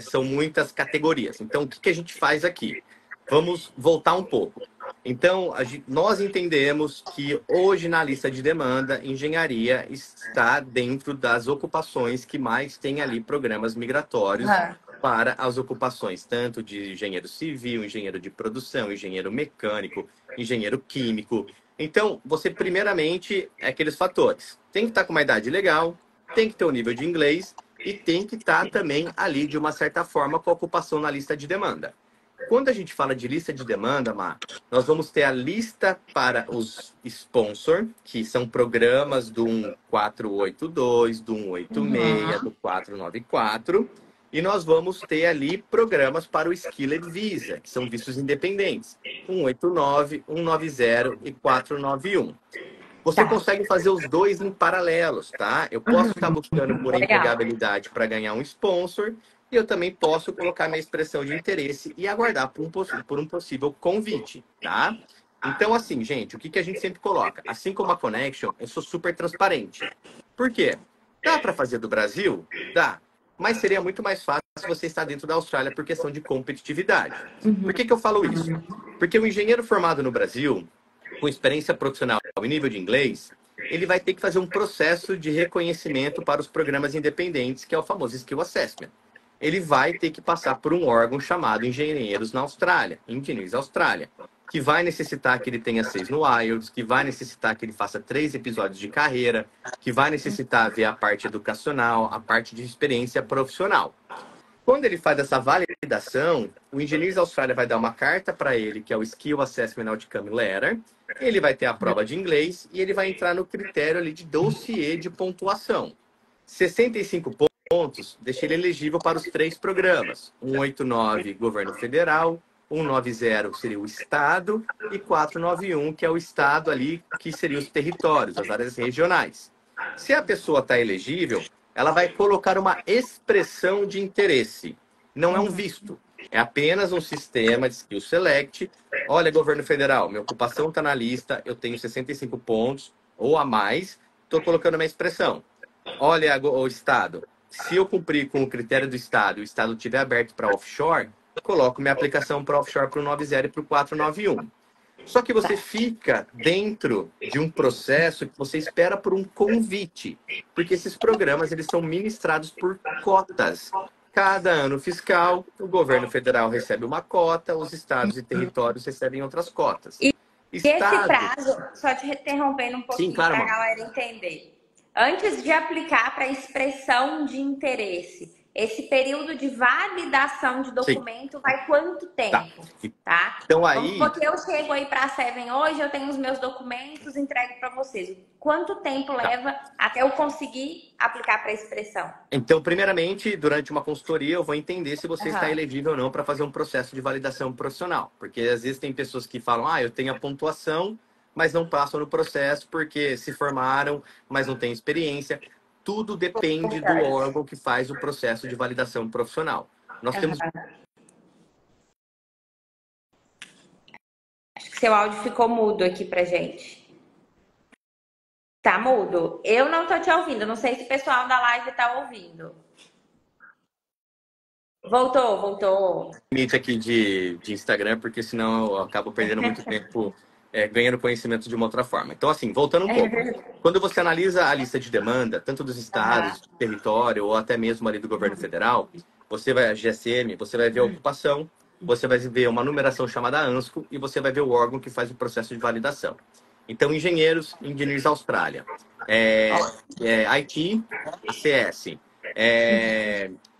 B: são muitas categorias. Então, o que a gente faz aqui? Vamos voltar um pouco. Então, nós entendemos que hoje na lista de demanda, engenharia está dentro das ocupações que mais tem ali programas migratórios para as ocupações, tanto de engenheiro civil, engenheiro de produção, engenheiro mecânico, engenheiro químico. Então, você primeiramente aqueles fatores. Tem que estar com uma idade legal, tem que ter um nível de inglês e tem que estar também ali, de uma certa forma, com a ocupação na lista de demanda. Quando a gente fala de lista de demanda, Mar, nós vamos ter a lista para os sponsor, que são programas do 1482, do 186, do 494. E nós vamos ter ali programas para o Skilled Visa, que são vistos independentes. 189, 190 e 491. Você consegue fazer os dois em paralelos, tá? Eu posso estar buscando por empregabilidade para ganhar um sponsor e eu também posso colocar minha expressão de interesse e aguardar por um possível convite, tá? Então, assim, gente, o que a gente sempre coloca? Assim como a Connection, eu sou super transparente. Por quê? Dá para fazer do Brasil? Dá. Mas seria muito mais fácil se você estar dentro da Austrália por questão de competitividade. Por que eu falo isso? Porque o engenheiro formado no Brasil, com experiência profissional e nível de inglês, ele vai ter que fazer um processo de reconhecimento para os programas independentes, que é o famoso Skill Assessment. Ele vai ter que passar por um órgão chamado Engenheiros na Austrália, Engineers Austrália, que vai necessitar que ele tenha 6 no IELTS, que vai necessitar que ele faça 3 episódios de carreira, que vai necessitar ver a parte educacional, a parte de experiência profissional. Quando ele faz essa validação, o Engineers Austrália vai dar uma carta para ele, que é o Skill Assessment Outcome Letter, ele vai ter a prova de inglês e ele vai entrar no critério ali de dossiê de pontuação. 65 pontos deixa ele elegível para os 3 programas. 189, Governo Federal, 190 seria o Estado e 491, que é o Estado ali, que seriam os territórios, as áreas regionais. Se a pessoa está elegível, ela vai colocar uma expressão de interesse. Não é um visto, é apenas um sistema de skill select. Olha, Governo Federal, minha ocupação está na lista, eu tenho 65 pontos ou a mais, estou colocando minha expressão. Olha, o Estado, se eu cumprir com o critério do Estado e o Estado estiver aberto para offshore, eu coloco minha aplicação para offshore para o 90 e para o 491. Só que você fica dentro de um processo que você espera por um convite, porque esses programas eles são ministrados por cotas. Cada ano fiscal, o governo federal recebe uma cota, os estados e territórios recebem outras cotas.
A: E esse prazo, só te interrompendo um pouquinho para a galera entender. Antes de aplicar para expressão de interesse, esse período de validação de
B: Sim,
A: documento vai quanto
B: tá.
A: tempo, tá?
B: Então
A: Vamos
B: aí,
A: supor que eu chego aí para a Seven hoje, eu tenho os meus documentos entregue para vocês. Quanto tempo
B: tá.
A: leva até eu conseguir aplicar para a expressão?
B: Então, primeiramente, durante uma consultoria, eu vou entender se você está
A: Aham.
B: elegível ou não para fazer um processo de validação profissional. Porque às vezes tem pessoas que falam, eu tenho a pontuação, mas não passam no processo porque se formaram, mas não têm experiência. Tudo depende do
A: Importante.
B: órgão que faz o processo de validação profissional. Nós temos.
A: Aham. Acho que seu áudio ficou mudo aqui pra gente. Tá mudo? Eu não tô te ouvindo. Não sei se o pessoal da live tá ouvindo. Voltou, voltou.
B: Limite aqui de Instagram, porque senão eu acabo perdendo muito tempo ganhando conhecimento de uma outra forma. Então, assim, voltando um pouco. Quando você analisa a lista de demanda, tanto dos
A: Aham.
B: estados, do território, ou até mesmo ali do governo federal, você vai a GSM, você vai ver a ocupação, você vai ver uma numeração chamada ANSCO e você vai ver o órgão que faz o processo de validação. Então, engenheiros, Engineers Austrália, IT, ACS,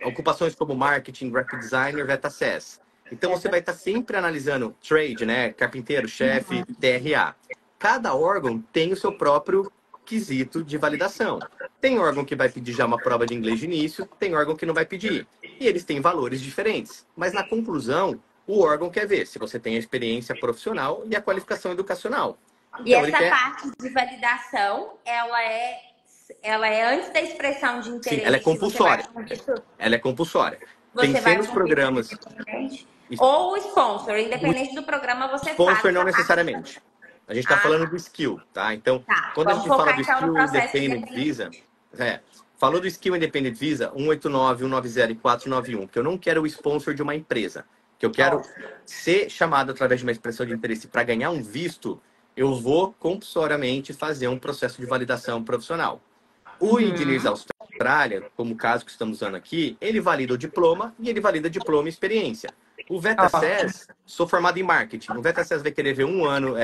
B: ocupações como marketing, graphic designer, VetaSES. Então você vai estar sempre analisando trade, né? Carpinteiro, chefe, TRA. Cada órgão tem o seu próprio quesito de validação. Tem órgão que vai pedir já uma prova de inglês de início, tem órgão que não vai pedir. E eles têm valores diferentes. Mas na conclusão, o órgão quer ver se você tem a experiência profissional e a qualificação educacional.
A: E
B: Então ele
A: essa
B: quer.
A: parte de validação, ela é antes da expressão de
B: Sim, ela é
A: interesse. Você vai
B: compulsória. Ela é compulsória.
A: Você
B: Pensei
A: vai
B: nos
A: cumprir
B: programas.
A: independente. Ou o sponsor, independente do programa, você faz
B: Sponsor não
A: essa parte.
B: necessariamente. A gente está
A: Ah,
B: falando
A: tá.
B: do skill, tá? Então,
A: Tá.
B: quando a
A: Vamos
B: gente fala
A: focar
B: do
A: então no
B: Skill
A: processo
B: Independent
A: independente.
B: Visa, falou do Skill Independent Visa 189, 190 e 491, que eu não quero o sponsor de uma empresa, que eu quero
A: Ótimo.
B: ser chamado através de uma expressão de interesse para ganhar um visto, eu vou compulsoriamente fazer um processo de validação profissional. O Engineers
A: Uhum.
B: Austrália, como o caso que estamos usando aqui, ele valida o diploma e ele valida diploma e experiência. O
A: Ótimo.
B: VetaSES, sou formado em marketing. O VetaSES vai querer ver um ano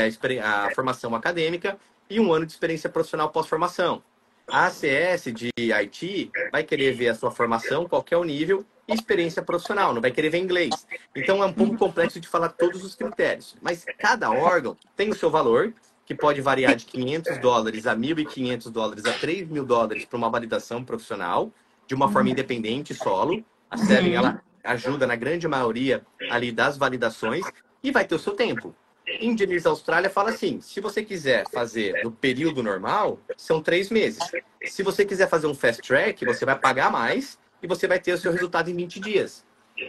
B: a formação acadêmica e um ano de experiência profissional pós-formação. A ACS de IT vai querer ver a sua formação, qualquer o nível, e experiência profissional, não vai querer ver inglês. Então é um pouco complexo de falar todos os critérios, mas cada órgão tem o seu valor, que pode variar de $500 a $1.500 a $3.000 para uma validação profissional, de uma forma independente, solo. A Seven, ela ajuda na grande maioria ali das validações e vai ter o seu tempo. Engineers Austrália fala assim, se você quiser fazer no período normal, são 3 meses. Se você quiser fazer um fast track, você vai pagar mais e você vai ter o seu resultado em 20 dias.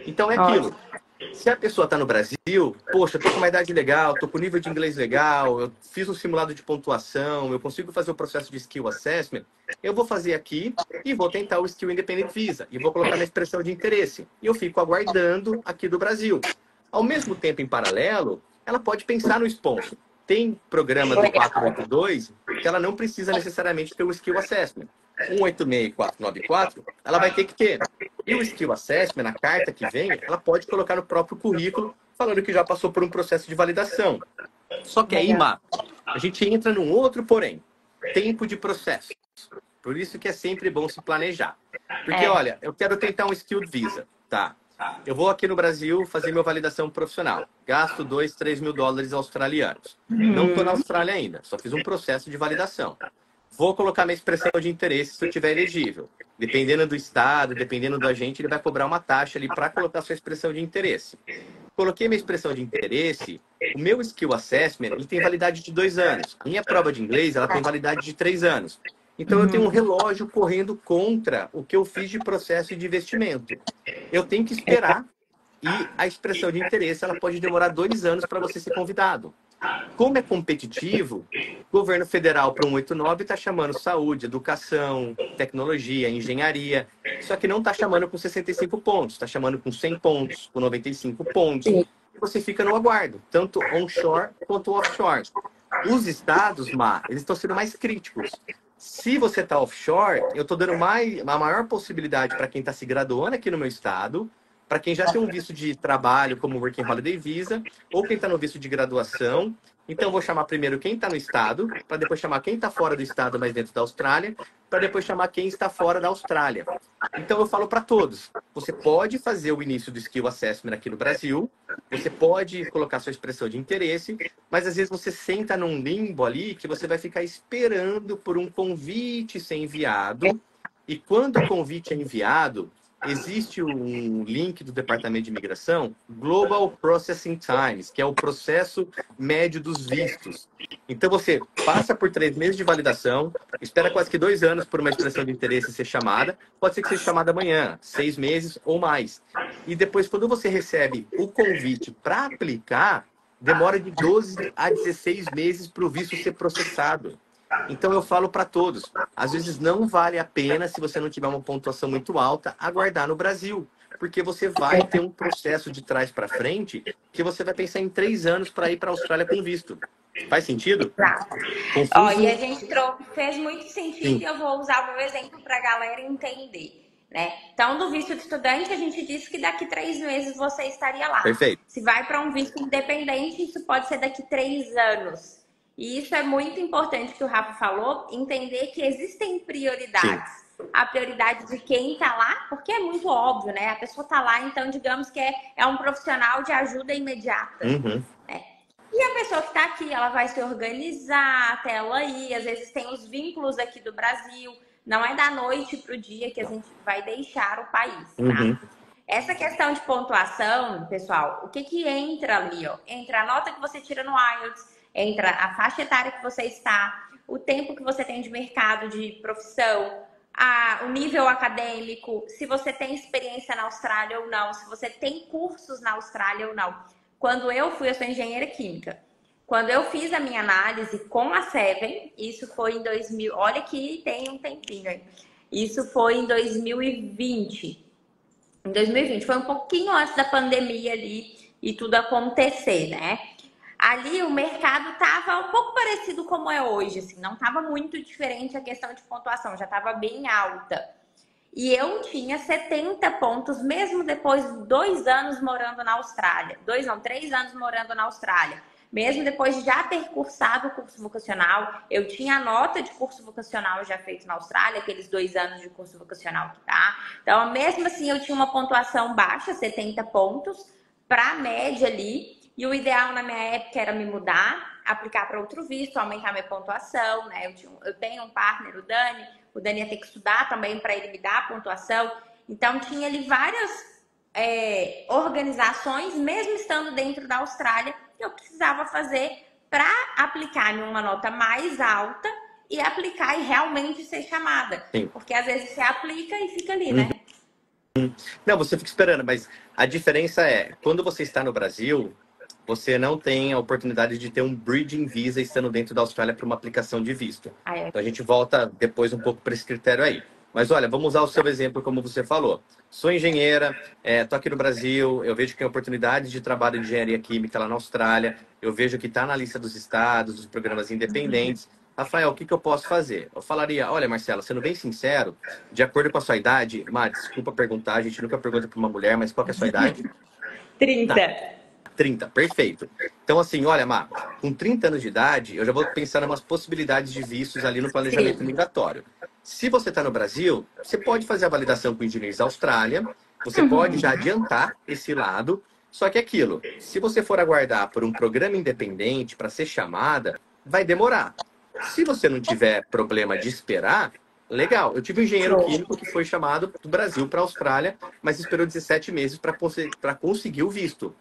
B: Então é aquilo.
A: Ótimo.
B: Se a pessoa está no Brasil, poxa, eu tô com uma idade legal, tô com nível de inglês legal, eu fiz um simulado de pontuação, eu consigo fazer o processo de skill assessment, eu vou fazer aqui e vou tentar o Skill Independent Visa e vou colocar minha expressão de interesse. E eu fico aguardando aqui do Brasil. Ao mesmo tempo, em paralelo, ela pode pensar no sponsor. Tem programa do
A: Legal.
B: 482 que ela não precisa necessariamente ter o Skill Assessment. 186 e 494, ela vai ter que ter. E o Skill Assessment, na carta que vem, ela pode colocar no próprio currículo, falando que já passou por um processo de validação. Só que aí,
A: Legal.
B: Má, a gente entra num outro porém. Tempo de processo. Por isso que é sempre bom se planejar. Porque,
A: É.
B: olha, eu quero tentar um Skilled Visa, tá? Eu vou aqui no Brasil fazer minha validação profissional. Gasto 2, 3 mil dólares australianos. Não estou na Austrália ainda, só fiz um processo de validação. Vou colocar minha expressão de interesse se eu tiver elegível. Dependendo do estado, dependendo do agente, ele vai cobrar uma taxa ali para colocar sua expressão de interesse. Coloquei minha expressão de interesse, o meu Skill Assessment ele tem validade de 2 anos. A minha prova de inglês ela tem validade de 3 anos. Então eu tenho um relógio correndo contra o que eu fiz de processo de investimento. Eu tenho que esperar e a expressão de interesse ela pode demorar 2 anos para você ser convidado. Como é competitivo, o governo federal para 189 está chamando saúde, educação, tecnologia, engenharia, só que não está chamando com 65 pontos, está chamando com 100 pontos, com 95 pontos. E você fica no aguardo, tanto onshore quanto offshore. Os estados, eles estão sendo mais críticos. Se você está offshore, eu estou dando a maior possibilidade para quem está se graduando aqui no meu estado, para quem já tem um visto de trabalho, como Working Holiday Visa, ou quem está no visto de graduação. Então, eu vou chamar primeiro quem está no estado, para depois chamar quem está fora do estado, mas dentro da Austrália, para depois chamar quem está fora da Austrália. Então, eu falo para todos, você pode fazer o início do Skill Assessment aqui no Brasil, você pode colocar sua expressão de interesse, mas às vezes você senta num limbo ali que você vai ficar esperando por um convite ser enviado, e quando o convite é enviado, existe um link do Departamento de Imigração, Global Processing Times, que é o processo médio dos vistos. Então, você passa por 3 meses de validação, espera quase que 2 anos por uma expressão de interesse ser chamada, pode ser que seja chamada amanhã, 6 meses ou mais. E depois, quando você recebe o convite para aplicar, demora de 12 a 16 meses para o visto ser processado. Então, eu falo para todos, às vezes não vale a pena, se você não tiver uma pontuação muito alta, aguardar no Brasil. Porque você vai ter um processo de trás para frente que você vai pensar em 3 anos para ir para a Austrália com visto. Faz sentido?
A: Exato.
B: Confuso?
A: Ó, e a gente fez muito sentido
B: Sim.
A: e eu vou usar o meu exemplo para a galera entender. Né? Então, do visto de estudante, a gente disse que daqui 3 meses você estaria lá.
B: Perfeito.
A: Se vai para um visto independente, isso pode ser daqui 3 anos. E isso é muito importante que o Rafa falou, entender que existem prioridades. Sim. A prioridade de quem está lá, porque é muito óbvio, né? A pessoa está lá, então, digamos que é um profissional de ajuda imediata.
B: Uhum.
A: Né? E a pessoa que está aqui, ela vai se organizar até ela ir. Às vezes tem os vínculos aqui do Brasil. Não é da noite para o dia que a gente vai deixar o país, tá?
B: Uhum.
A: Essa questão de pontuação, pessoal, o que entra ali, ó? Entra a nota que você tira no IELTS, entra a faixa etária que você está, o tempo que você tem de mercado, de profissão, o nível acadêmico, se você tem experiência na Austrália ou não, se você tem cursos na Austrália ou não. Quando eu sou engenheira química. Quando eu fiz a minha análise com a Seven, isso foi em 2000, olha que tem um tempinho aí. Isso foi em 2020. Em 2020, foi um pouquinho antes da pandemia ali e tudo acontecer, né? Ali o mercado estava um pouco parecido como é hoje, assim, não estava muito diferente a questão de pontuação, já estava bem alta. E eu tinha 70 pontos, mesmo depois de 2 anos morando na Austrália. 3 anos morando na Austrália. Mesmo depois de já ter cursado o curso vocacional, eu tinha a nota de curso vocacional já feito na Austrália, aqueles 2 anos de curso vocacional que tá. Então, mesmo assim, eu tinha uma pontuação baixa, 70 pontos, para a média ali. E o ideal na minha época era me mudar, aplicar para outro visto, aumentar minha pontuação, né? Eu tenho um partner, o Dani ia ter que estudar também para ele me dar a pontuação. Então, tinha ali várias organizações, mesmo estando dentro da Austrália, que eu precisava fazer para aplicar em uma nota mais alta e aplicar e realmente ser chamada.
B: Sim.
A: Porque às vezes você aplica e fica ali, né?
B: Não, você fica esperando, mas a diferença é, quando você está no Brasil, você não tem a oportunidade de ter um bridging visa estando dentro da Austrália para uma aplicação de visto. Então a gente volta depois um pouco para esse critério aí. Mas olha, vamos usar o seu exemplo como você falou. Sou engenheira, estou aqui no Brasil, eu vejo que tem oportunidade de trabalho de engenharia química lá na Austrália, eu vejo que está na lista dos estados, dos programas independentes. Rafael, o que eu posso fazer? Eu falaria, olha, Marcela, sendo bem sincero, de acordo com a sua idade, desculpa perguntar, a gente nunca pergunta para uma mulher, mas qual que é a sua idade?
A: 30.
B: Tá. 30, perfeito. Então, assim, olha, com 30 anos de idade, eu já vou pensar em umas possibilidades de vistos ali no planejamento migratório. Se você está no Brasil, você pode fazer a validação com o Engineers da Austrália, você pode já adiantar esse lado, só que aquilo, se você for aguardar por um programa independente para ser chamada, vai demorar. Se você não tiver problema de esperar, legal. Eu tive um engenheiro químico que foi chamado do Brasil para a Austrália, mas esperou 17 meses para conseguir o visto.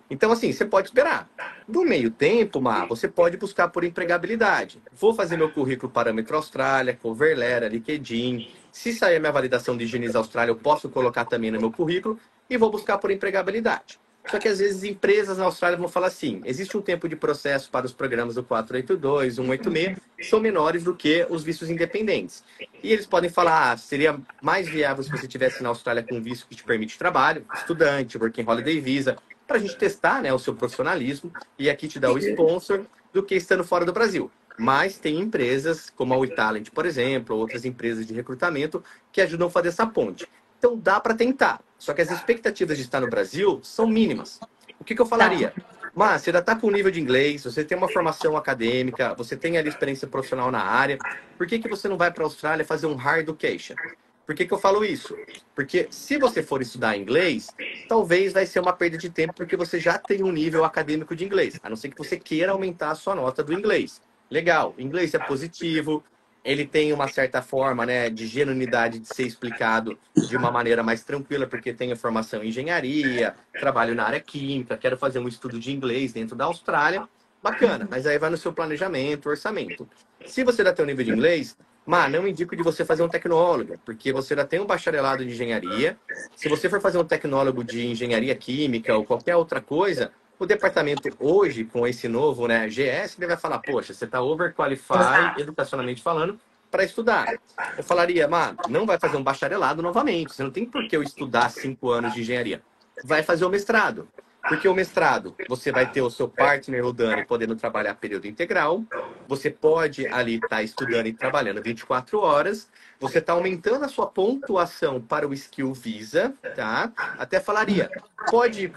B: Então, assim, você pode esperar. No meio tempo, você pode buscar por empregabilidade. Vou fazer meu currículo parâmetro Austrália, cover letter, LinkedIn. Se sair a minha validação de Engineers Austrália, eu posso colocar também no meu currículo e vou buscar por empregabilidade. Só que às vezes empresas na Austrália vão falar assim, existe um tempo de processo para os programas do 482, 186, que são menores do que os vistos independentes. E eles podem falar, seria mais viável se você estivesse na Austrália com um visto que te permite trabalho, estudante, Working Holiday Visa, para a gente testar, né, o seu profissionalismo e aqui te dar o sponsor do que estando fora do Brasil. Mas tem empresas como a WeTalent, por exemplo, ou outras empresas de recrutamento que ajudam a fazer essa ponte. Então dá para tentar. Só que as expectativas de estar no Brasil são mínimas. O que eu falaria? Mas você já está com um nível de inglês, você tem uma formação acadêmica, você tem ali experiência profissional na área, por que você não vai para a Austrália fazer um higher education? Por que eu falo isso? Porque se você for estudar inglês, talvez vai ser uma perda de tempo, porque você já tem um nível acadêmico de inglês, a não ser que você queira aumentar a sua nota do inglês. Legal, inglês é positivo, ele tem uma certa forma, né, de genuinidade de ser explicado de uma maneira mais tranquila, porque tenho formação em engenharia, trabalho na área química, quero fazer um estudo de inglês dentro da Austrália, bacana, mas aí vai no seu planejamento, orçamento. Se você já tem um nível de inglês, não indico de você fazer um tecnólogo, porque você já tem um bacharelado de engenharia. Se você for fazer um tecnólogo de engenharia química ou qualquer outra coisa, o departamento hoje, com esse novo, né, GS, ele vai falar, poxa, você está overqualified, educacionalmente falando, para estudar. Eu falaria, não vai fazer um bacharelado novamente, você não tem por que eu estudar 5 anos de engenharia. Vai fazer o mestrado. Porque o mestrado, você vai ter o seu partner, o Dani, podendo trabalhar período integral. Você pode ali estar estudando e trabalhando 24 horas. Você está aumentando a sua pontuação para o Skill Visa, tá? Até falaria, pode ir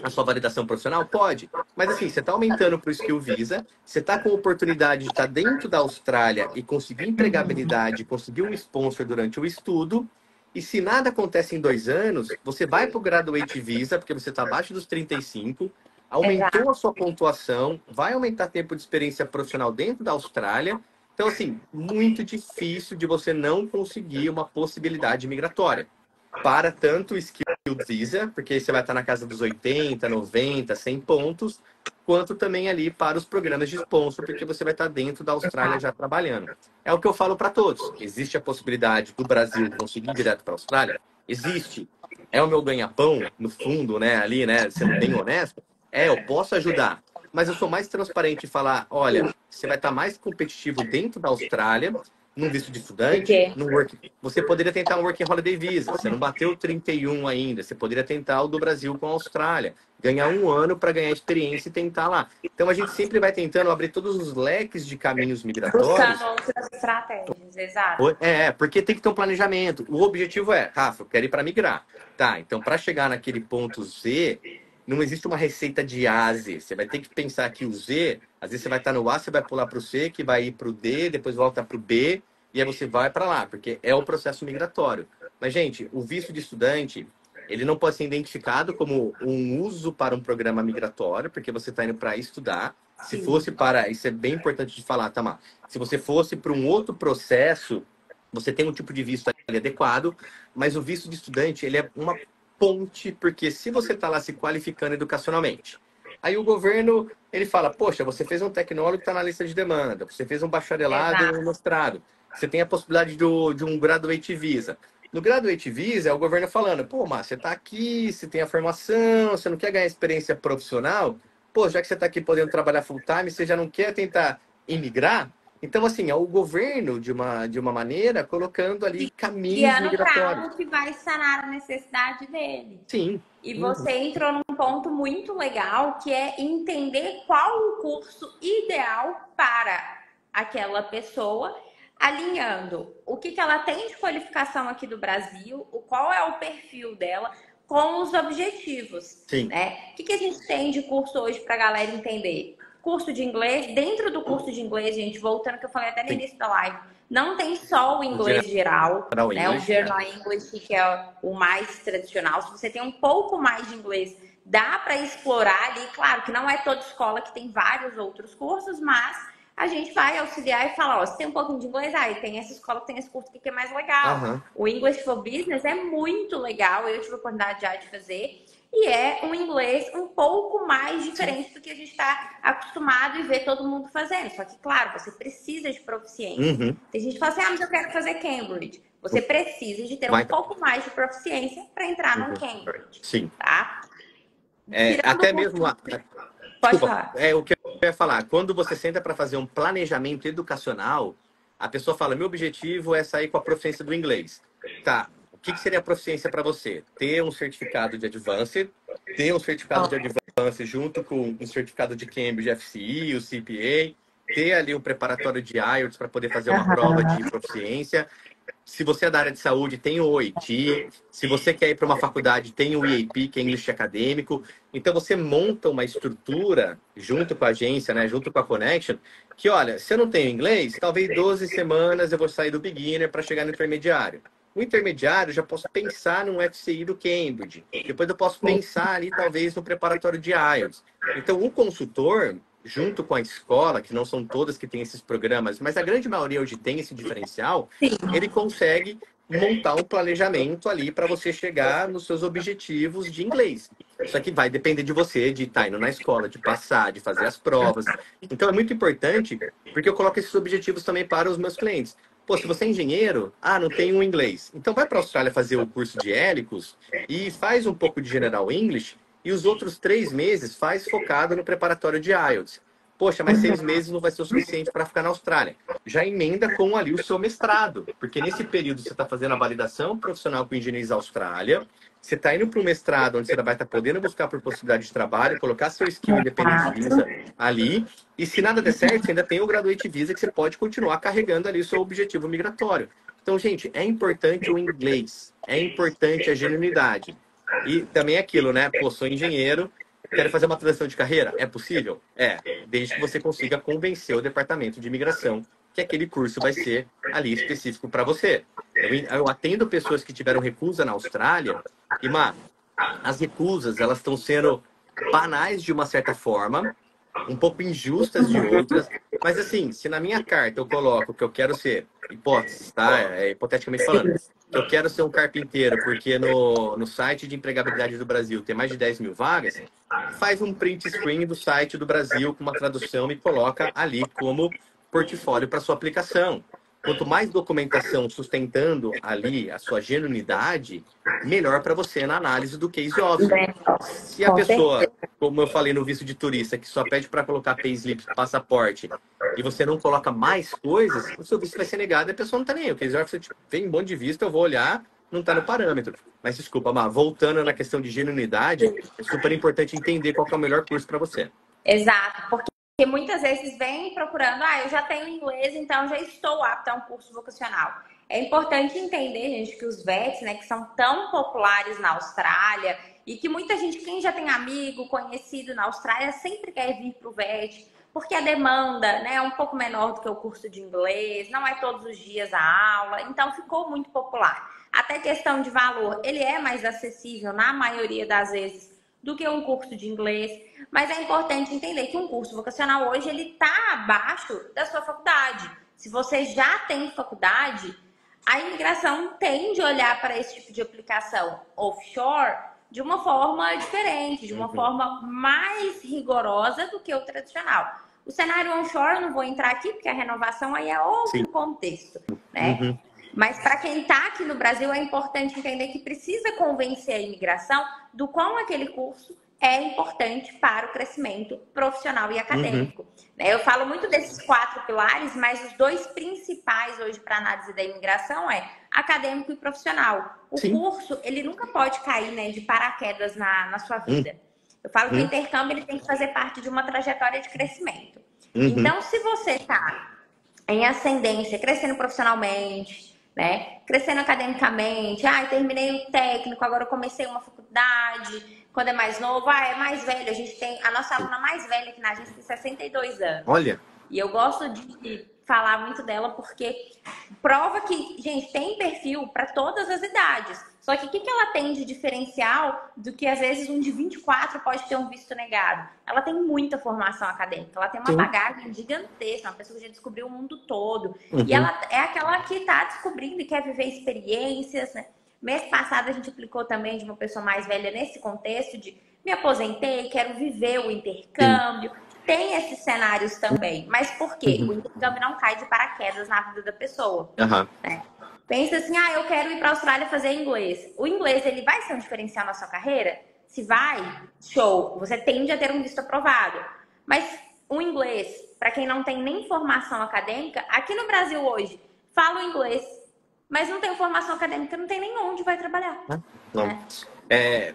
B: a sua validação profissional? Pode. Mas assim, você está aumentando para o Skill Visa, você está com a oportunidade de estar dentro da Austrália e conseguir empregabilidade, conseguir um sponsor durante o estudo. E se nada acontece em 2 anos, você vai para o Graduate Visa, porque você está abaixo dos 35, aumentou a sua pontuação, vai aumentar tempo de experiência profissional dentro da Austrália. Então, assim, muito difícil de você não conseguir uma possibilidade migratória. Para tanto o Skill Visa, porque você vai estar na casa dos 80, 90, 100 pontos, quanto também ali para os programas de sponsor, porque você vai estar dentro da Austrália já trabalhando. É o que eu falo para todos. Existe a possibilidade do Brasil conseguir ir direto para a Austrália? Existe. É o meu ganha-pão, no fundo, né, ali, né, sendo bem honesto? Eu posso ajudar. Mas eu sou mais transparente e falar, olha, você vai estar mais competitivo dentro da Austrália, num visto de estudante, você poderia tentar um Working Holiday Visa. Você não bateu o 31 ainda. Você poderia tentar o do Brasil com a Austrália. Ganhar 1 ano para ganhar experiência e tentar lá. Então, a gente sempre vai tentando abrir todos os leques de caminhos migratórios.
A: Buscando outras estratégias, exato.
B: Porque tem que ter um planejamento. O objetivo é, Rafa, eu quero ir para migrar. Tá, então, para chegar naquele ponto Z, não existe uma receita de A a Z. Você vai ter que pensar que o Z, às vezes você vai estar no A, você vai pular para o C, que vai ir para o D, depois volta para o B, e aí você vai para lá, porque é o processo migratório. Mas, gente, o visto de estudante, ele não pode ser identificado como um uso para um programa migratório, porque você está indo para estudar. Se fosse para... Isso é bem importante de falar, Tamar. Se você fosse para um outro processo, você tem um tipo de visto ali adequado, mas o visto de estudante, ele é uma ponte, porque se você está lá se qualificando educacionalmente, aí o governo, ele fala, poxa, você fez um tecnólogo que está na lista de demanda, você fez um bacharelado e um mestrado, você tem a possibilidade de um Graduate Visa. No Graduate Visa, é o governo falando, pô, Márcio, você está aqui, você tem a formação, você não quer ganhar experiência profissional? Pô, já que você está aqui podendo trabalhar full time, você já não quer tentar imigrar? Então, assim, é o governo, de uma maneira, colocando ali caminhos migratórios.
A: Algo que vai sanar a necessidade dele.
B: Sim.
A: E você entrou num ponto muito legal, que é entender qual o curso ideal para aquela pessoa, alinhando o que ela tem de qualificação aqui do Brasil, qual é o perfil dela, com os objetivos.
B: Sim.
A: Né? O que a gente tem de curso hoje para a galera entender? Curso de inglês, dentro do curso de inglês, gente, voltando que eu falei até no início da live, não tem só o inglês geral, né? O General English, que é o mais tradicional. Se você tem um pouco mais de inglês, dá para explorar ali. Claro que não é toda escola que tem vários outros cursos, mas a gente vai auxiliar e falar, ó, se tem um pouquinho de inglês, aí tem essa escola, tem esse curso aqui que é mais legal. O English for Business é muito legal, eu tive a oportunidade já de fazer. E é um inglês um pouco mais diferente do que a gente está acostumado e ver todo mundo fazendo. Só que, claro, você precisa de proficiência. Tem gente que fala assim, mas eu quero fazer Cambridge. Você precisa de ter um pouco mais de proficiência para entrar no Cambridge.
B: Sim.
A: Tá?
B: Até mesmo...
A: Pode falar.
B: O que eu ia falar. Quando você senta para fazer um planejamento educacional, a pessoa fala, meu objetivo é sair com a proficiência do inglês. Tá. O que seria a proficiência para você? Ter um certificado de Advanced, ter um certificado de Advanced junto com um certificado de Cambridge FCE, o CPA, ter ali um preparatório de IELTS para poder fazer uma prova de proficiência. Se você é da área de saúde, tem o OIT. Se você quer ir para uma faculdade, tem o EAP, que é English Acadêmico. Então, você monta uma estrutura junto com a agência, né, junto com a Connection, que, olha, se eu não tenho inglês, talvez 12 semanas eu vou sair do beginner para chegar no intermediário. O intermediário, eu já posso pensar no FCI do Cambridge. Depois eu posso pensar ali, talvez, no preparatório de IELTS. Então, o consultor, junto com a escola, que não são todas que têm esses programas, mas a grande maioria hoje tem esse diferencial, ele consegue montar um planejamento ali para você chegar nos seus objetivos de inglês. Isso aqui vai depender de você, de estar indo na escola, de passar, de fazer as provas. Então, é muito importante, porque eu coloco esses objetivos também para os meus clientes. Pô, se você é engenheiro, não tem um inglês. Então vai para a Austrália fazer o curso de Hélicos e faz um pouco de General English e os outros 3 meses faz focado no preparatório de IELTS. Poxa, mas 6 meses não vai ser o suficiente para ficar na Austrália. Já emenda com ali o seu mestrado, porque nesse período você está fazendo a validação profissional com Engenheiros da Austrália, você está indo para um mestrado onde você vai estar podendo buscar por possibilidade de trabalho, colocar seu skill independente visa ali, e se nada der certo, você ainda tem o Graduate Visa que você pode continuar carregando ali o seu objetivo migratório. Então, gente, é importante o inglês, é importante a genuinidade. E também é aquilo, né? Pô, sou engenheiro, quero fazer uma transição de carreira? É possível? É, desde que você consiga convencer o departamento de imigração que aquele curso vai ser ali específico para você. Eu atendo pessoas que tiveram recusa na Austrália e, as recusas, elas estão sendo banais de uma certa forma, um pouco injustas de outras, mas assim, se na minha carta eu coloco que eu quero ser, hipótese, tá? Hipoteticamente falando, que eu quero ser um carpinteiro, porque no site de empregabilidade do Brasil tem mais de 10 mil vagas, faz um print screen do site do Brasil com uma tradução e coloca ali como portfólio para sua aplicação. Quanto mais documentação sustentando ali a sua genuinidade, melhor para você na análise do case officer. Se a pessoa, como eu falei no visto de turista, que só pede para colocar payslip, passaporte, e você não coloca mais coisas, o seu visto vai ser negado e a pessoa não está nem aí. O case officer vem um monte de visto, eu vou olhar, não está no parâmetro. Mas desculpa, voltando na questão de genuinidade, é super importante entender qual que é o melhor curso para você.
A: Exato, porque muitas vezes vem procurando, eu já tenho inglês, então já estou apta a um curso vocacional. É importante entender, gente, que os VETs, né, que são tão populares na Austrália e que muita gente, quem já tem amigo, conhecido na Austrália, sempre quer vir para o VET, porque a demanda, né, é um pouco menor do que o curso de inglês, não é todos os dias a aula, então ficou muito popular. Até questão de valor, ele é mais acessível na maioria das vezes do que um curso de inglês, mas é importante entender que um curso vocacional hoje ele está abaixo da sua faculdade. Se você já tem faculdade, a imigração tende a olhar para esse tipo de aplicação offshore de uma forma diferente, de uma forma mais rigorosa do que o tradicional. O cenário onshore, eu não vou entrar aqui, porque a renovação aí é outro contexto, né? Mas para quem está aqui no Brasil, é importante entender que precisa convencer a imigração do quão aquele curso é importante para o crescimento profissional e acadêmico. Eu falo muito desses 4 pilares, mas os 2 principais hoje para análise da imigração é acadêmico e profissional. O curso, ele nunca pode cair, né, de paraquedas na sua vida. Eu falo que o intercâmbio ele tem que fazer parte de uma trajetória de crescimento. Então, se você está em ascendência, crescendo profissionalmente, né? Crescendo academicamente, terminei o técnico, agora eu comecei uma faculdade, quando é mais novo, é mais velho. A gente tem a nossa aluna mais velha aqui na agência tem 62 anos.
B: Olha!
A: E eu gosto de falar muito dela porque prova que, gente, tem perfil para todas as idades. Só que o que ela tem de diferencial do que às vezes um de 24 pode ter um visto negado? Ela tem muita formação acadêmica, ela tem uma bagagem gigantesca, uma pessoa que já descobriu o mundo todo. E ela é aquela que está descobrindo e quer viver experiências, né? Mês passado a gente aplicou também de uma pessoa mais velha nesse contexto de me aposentei, quero viver o intercâmbio. Tem esses cenários também. Mas por quê? O intercâmbio não cai de paraquedas na vida da pessoa. Né? Pensa assim, eu quero ir para a Austrália fazer inglês. O inglês, ele vai ser um diferencial na sua carreira? Se vai, show. Você tende a ter um visto aprovado. Mas o inglês, para quem não tem nem formação acadêmica, aqui no Brasil hoje, fala o inglês, mas não tem formação acadêmica, não tem nem onde vai trabalhar.
B: Não.
A: Né? É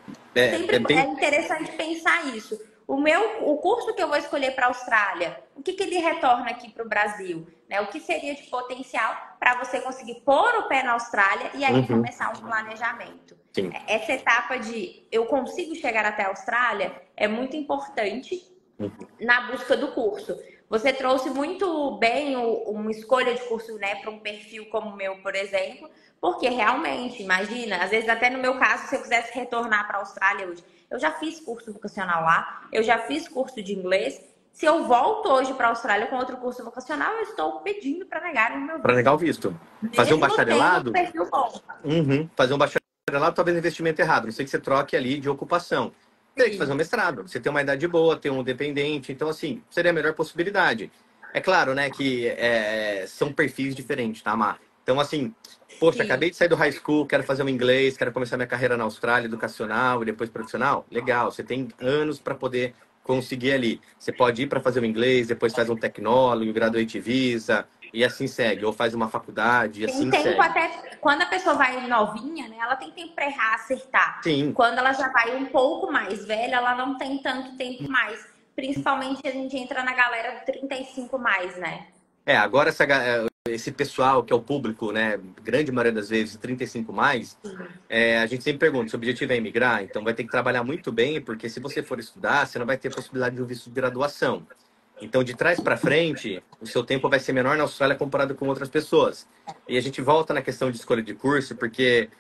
A: interessante pensar isso. O curso que eu vou escolher para a Austrália, o que ele retorna aqui para o Brasil? Né? O que seria de potencial para você conseguir pôr o pé na Austrália e aí começar um planejamento?
B: Sim.
A: Essa etapa de eu consigo chegar até a Austrália é muito importante na busca do curso. Você trouxe muito bem uma escolha de curso, né, para um perfil como o meu, por exemplo, porque realmente, imagina, às vezes até no meu caso, se eu quisesse retornar para a Austrália hoje, eu já fiz curso vocacional lá, eu já fiz curso de inglês. Se eu volto hoje para a Austrália com outro curso vocacional, eu estou pedindo para negarem o meu visto.
B: Para negar o visto. Fazer um bacharelado. Fazer um bacharelado, talvez investimento errado. Não sei que você troque ali de ocupação. Tem que fazer um mestrado. Você tem uma idade boa, tem um dependente. Então, assim, seria a melhor possibilidade. É claro, né, que são perfis diferentes, tá, Mar? Então, assim, poxa, acabei de sair do high school, quero fazer um inglês, quero começar minha carreira na Austrália, educacional e depois profissional. Legal, você tem anos para poder conseguir ali. Você pode ir para fazer um inglês, depois faz um tecnólogo, graduate visa, e assim segue. Ou faz uma faculdade, e assim
A: tem tempo
B: segue.
A: até quando a pessoa vai novinha, né? Ela tem tempo para errar, acertar.
B: Sim.
A: Quando ela já vai um pouco mais velha, ela não tem tanto tempo mais. Principalmente a gente entra na galera do 35 mais, né?
B: Agora esse pessoal que é o público, né? Grande maioria das vezes, 35 mais, a gente sempre pergunta, se o objetivo é emigrar, então vai ter que trabalhar muito bem, porque se você for estudar, você não vai ter possibilidade de um visto de graduação. Então, de trás para frente, o seu tempo vai ser menor na Austrália comparado com outras pessoas. E a gente volta na questão de escolha de curso, porque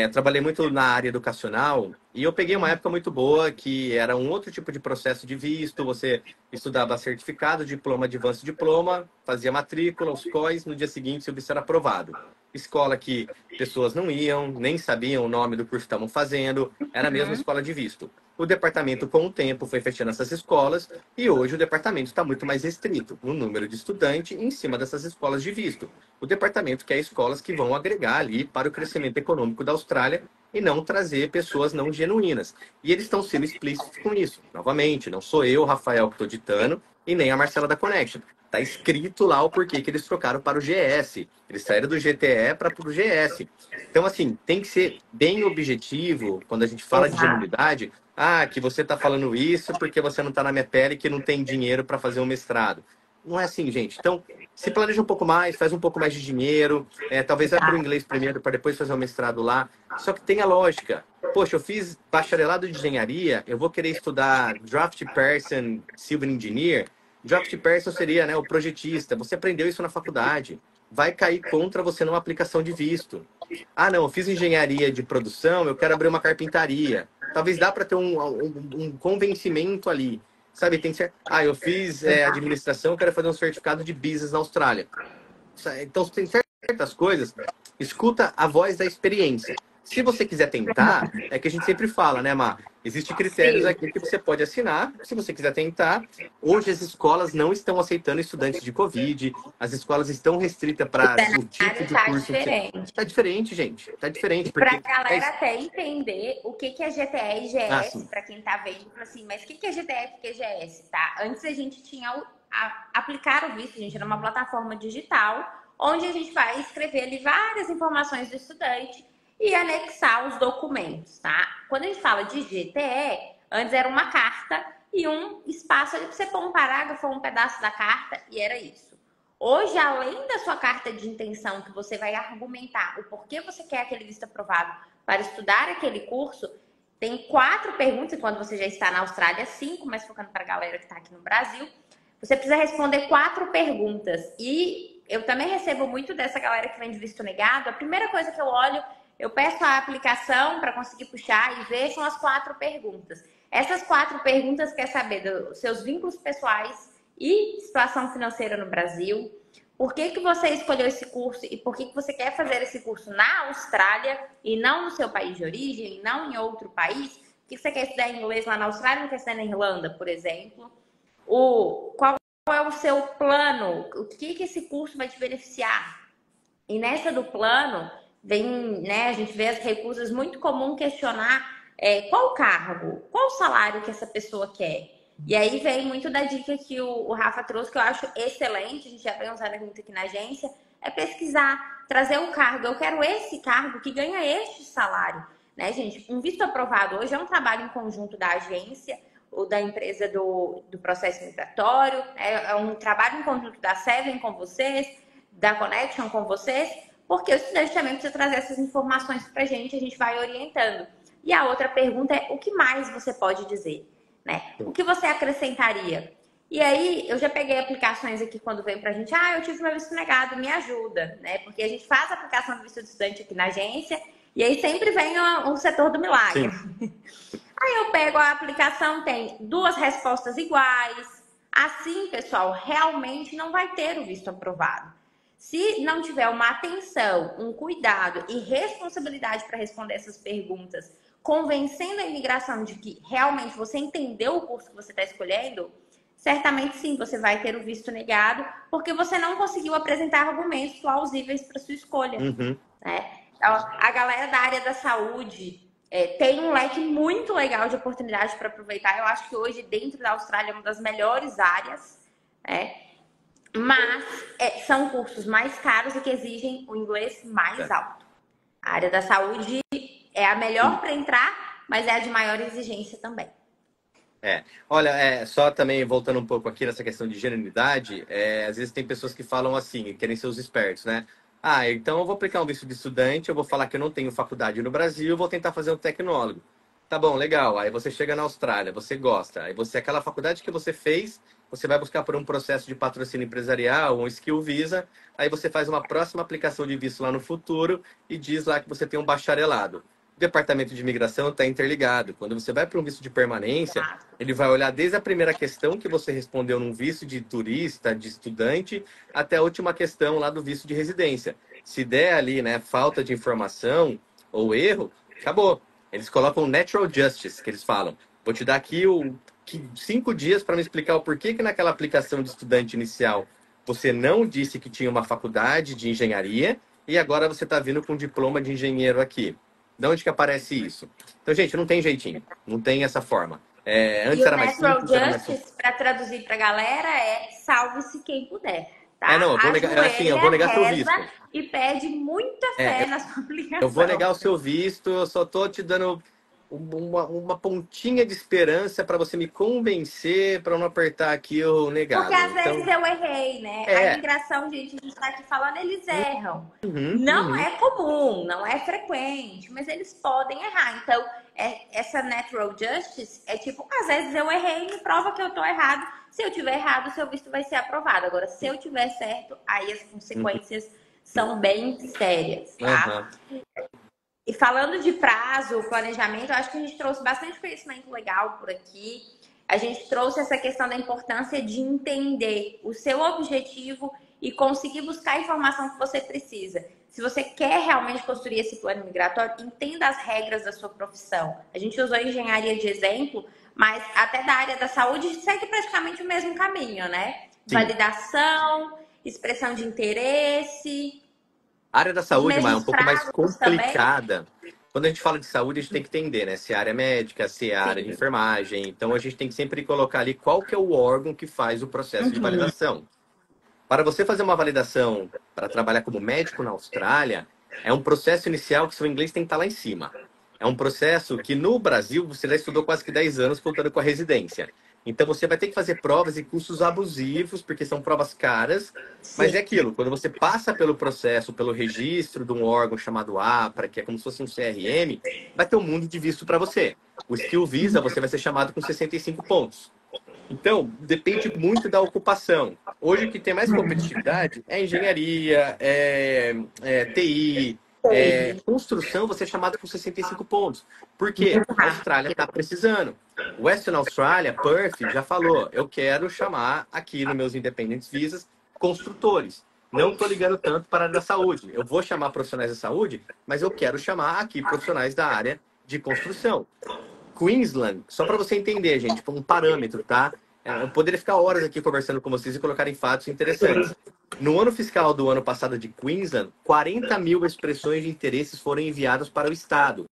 B: eu trabalhei muito na área educacional e eu peguei uma época muito boa que era um outro tipo de processo de visto. Você estudava certificado, diploma, advance diploma, fazia matrícula, os COIs, no dia seguinte seu visto era aprovado. Escola que pessoas não iam, nem sabiam o nome do curso que estavam fazendo, era a mesma escola de visto. O departamento, com o tempo, foi fechando essas escolas e hoje o departamento está muito mais restrito no número de estudantes em cima dessas escolas de visto. O departamento quer escolas que vão agregar ali para o crescimento econômico da Austrália e não trazer pessoas não genuínas. E eles estão sendo explícitos com isso. Novamente, não sou eu, Rafael, que estou ditando, e nem a Marcela da Connection. Está escrito lá o porquê que eles trocaram para o GS. Eles saíram do GTE para o GS. Então, assim, tem que ser bem objetivo quando a gente fala de genuinidade. Que você está falando isso porque você não está na minha pele, que não tem dinheiro para fazer um mestrado. Não é assim, gente. Então, se planeja um pouco mais, faz um pouco mais de dinheiro. Talvez vai para o inglês primeiro para depois fazer o mestrado lá. Só que tenha lógica. Poxa, eu fiz bacharelado de engenharia, eu vou querer estudar Draft Person Civil Engineer. Draft Person seria, né, o projetista. Você aprendeu isso na faculdade. Vai cair contra você numa aplicação de visto. Não, eu fiz engenharia de produção, eu quero abrir uma carpintaria. Talvez dá para ter um convencimento ali. Sabe, tem que ser... eu fiz administração, eu quero fazer um certificado de business na Austrália. Então, tem certas coisas. Escuta a voz da experiência. Se você quiser tentar, é que a gente sempre fala, né, Mar? Existem critérios aqui que você pode assinar, se você quiser tentar. Hoje as escolas não estão aceitando estudantes de Covid, as escolas estão restritas para o tipo de curso. Tá diferente, gente. Tá diferente.
A: Para a galera até entender o que é GTE e GS, para quem tá vendo, assim, mas o que é GTE e o que é GS, tá? Antes a gente tinha aplicar o visto, a gente era uma plataforma digital, onde a gente vai escrever ali várias informações do estudante e anexar os documentos, tá? Quando a gente fala de GTE, antes era uma carta e um espaço ali para você pôr um parágrafo ou um pedaço da carta, e era isso. Hoje, além da sua carta de intenção, que você vai argumentar o porquê você quer aquele visto aprovado para estudar aquele curso, tem 4 perguntas, e quando você já está na Austrália, 5, mas focando para a galera que está aqui no Brasil, você precisa responder 4 perguntas. E eu também recebo muito dessa galera que vem de visto negado. A primeira coisa que eu olho, eu peço a aplicação para conseguir puxar e ver, são as 4 perguntas. Essas 4 perguntas quer saber dos seus vínculos pessoais e situação financeira no Brasil. Por que você escolheu esse curso e por que você quer fazer esse curso na Austrália e não no seu país de origem, e não em outro país? Por que você quer estudar inglês lá na Austrália e não quer estudar na Irlanda, por exemplo? Qual é o seu plano? O que esse curso vai te beneficiar? E nessa do plano, vem, né, a gente vê as recusas, muito comum questionar qual o cargo, qual o salário que essa pessoa quer. E aí vem muito da dica que o Rafa trouxe, que eu acho excelente, a gente já vem usando muito aqui na agência, é pesquisar, trazer um cargo. Eu quero esse cargo que ganha este salário, né, gente? Um visto aprovado hoje é um trabalho em conjunto da agência, ou da empresa do processo migratório. É um trabalho em conjunto da Seven com vocês, da Connection com vocês, porque o estudante também precisa trazer essas informações para a gente vai orientando. E a outra pergunta é, o que mais você pode dizer? Né? O que você acrescentaria? E aí, eu já peguei aplicações aqui quando veio pra gente, eu tive meu visto negado, me ajuda, né? Porque a gente faz a aplicação do visto de estudante aqui na agência, e aí sempre vem um setor do milagre. Sim. Aí eu pego a aplicação, tem 2 respostas iguais. Assim, pessoal, realmente não vai ter o visto aprovado. Se não tiver uma atenção, um cuidado e responsabilidade para responder essas perguntas, convencendo a imigração de que realmente você entendeu o curso que você está escolhendo, certamente sim, você vai ter o visto negado, porque você não conseguiu apresentar argumentos plausíveis para sua escolha. Uhum. Né? Então, a galera da área da saúde tem um leque muito legal de oportunidades para aproveitar. Eu acho que hoje, dentro da Austrália, é uma das melhores áreas, né? Mas são cursos mais caros e que exigem o inglês mais alto. A área da saúde é a melhor para entrar, mas é a de maior exigência também.
B: Olha, só também voltando um pouco aqui nessa questão de genuinidade, às vezes tem pessoas que falam assim, querem ser os espertos, né? Então eu vou aplicar um visto de estudante, eu vou falar que eu não tenho faculdade no Brasil, eu vou tentar fazer um tecnólogo. Tá bom, legal. Aí você chega na Austrália, você gosta. Aí aquela faculdade que você fez, você vai buscar por um processo de patrocínio empresarial, um skill visa, aí você faz uma próxima aplicação de visto lá no futuro e diz lá que você tem um bacharelado. O Departamento de Imigração está interligado. Quando você vai para um visto de permanência, ele vai olhar desde a primeira questão que você respondeu num visto de turista, de estudante, até a última questão lá do visto de residência. Se der ali, né, falta de informação ou erro, acabou. Eles colocam natural justice, que eles falam. Vou te dar aqui 5 dias para me explicar o porquê que naquela aplicação de estudante inicial você não disse que tinha uma faculdade de engenharia e agora você está vindo com um diploma de engenheiro aqui. De onde que aparece isso? Então, gente, não tem jeitinho. Não tem essa forma. Antes era mais simples.
A: Natural justice, para traduzir para a galera, salve-se quem puder. Tá?
B: Não, eu vou negar seu visto.
A: E pede muita fé na sua aplicação.
B: Eu vou negar o seu visto, eu só tô te dando uma pontinha de esperança para você me convencer para não apertar aqui o negado.
A: Porque às vezes eu errei, né? A imigração, gente, a gente tá aqui falando, eles erram. Não é comum, não é frequente, mas eles podem errar. Então, essa natural justice é tipo, às vezes eu errei, me prova que eu tô errado. Se eu tiver errado, o seu visto vai ser aprovado. Agora, se eu tiver certo, aí as consequências são bem sérias, tá? E falando de prazo, planejamento, eu acho que a gente trouxe bastante conhecimento legal por aqui. A gente trouxe essa questão da importância de entender o seu objetivo e conseguir buscar a informação que você precisa. Se você quer realmente construir esse plano migratório, entenda as regras da sua profissão. A gente usou a engenharia de exemplo, mas até da área da saúde segue praticamente o mesmo caminho, né? Sim. Validação, expressão de interesse.
B: A área da saúde, é um pouco mais complicada. Também. Quando a gente fala de saúde, a gente tem que entender, né? Se é área médica, se é área de enfermagem. Então, a gente tem que sempre colocar ali qual que é o órgão que faz o processo de validação. Para você fazer uma validação para trabalhar como médico na Austrália, é um processo inicial que seu inglês tem que estar lá em cima. É um processo que no Brasil você já estudou quase que 10 anos contando com a residência. Então você vai ter que fazer provas e cursos abusivos, porque são provas caras. Sim. Mas é aquilo, quando você passa pelo processo, pelo registro de um órgão chamado APRA, que é como se fosse um CRM, vai ter um mundo de visto para você. O Skill Visa, você vai ser chamado com 65 pontos. Então, depende muito da ocupação. Hoje o que tem mais competitividade é engenharia, TI, construção, você é chamado com 65 pontos. Por quê? A Austrália está precisando. Western Australia, Perth, já falou, eu quero chamar aqui nos meus Independent Visas construtores. Não estou ligando tanto para a área da saúde. Eu vou chamar profissionais da saúde, mas eu quero chamar aqui profissionais da área de construção. Queensland, só para você entender, gente, um parâmetro, tá? Eu poderia ficar horas aqui conversando com vocês e colocar em fatos interessantes. No ano fiscal do ano passado de Queensland, 40 mil expressões de interesses foram enviadas para o Estado.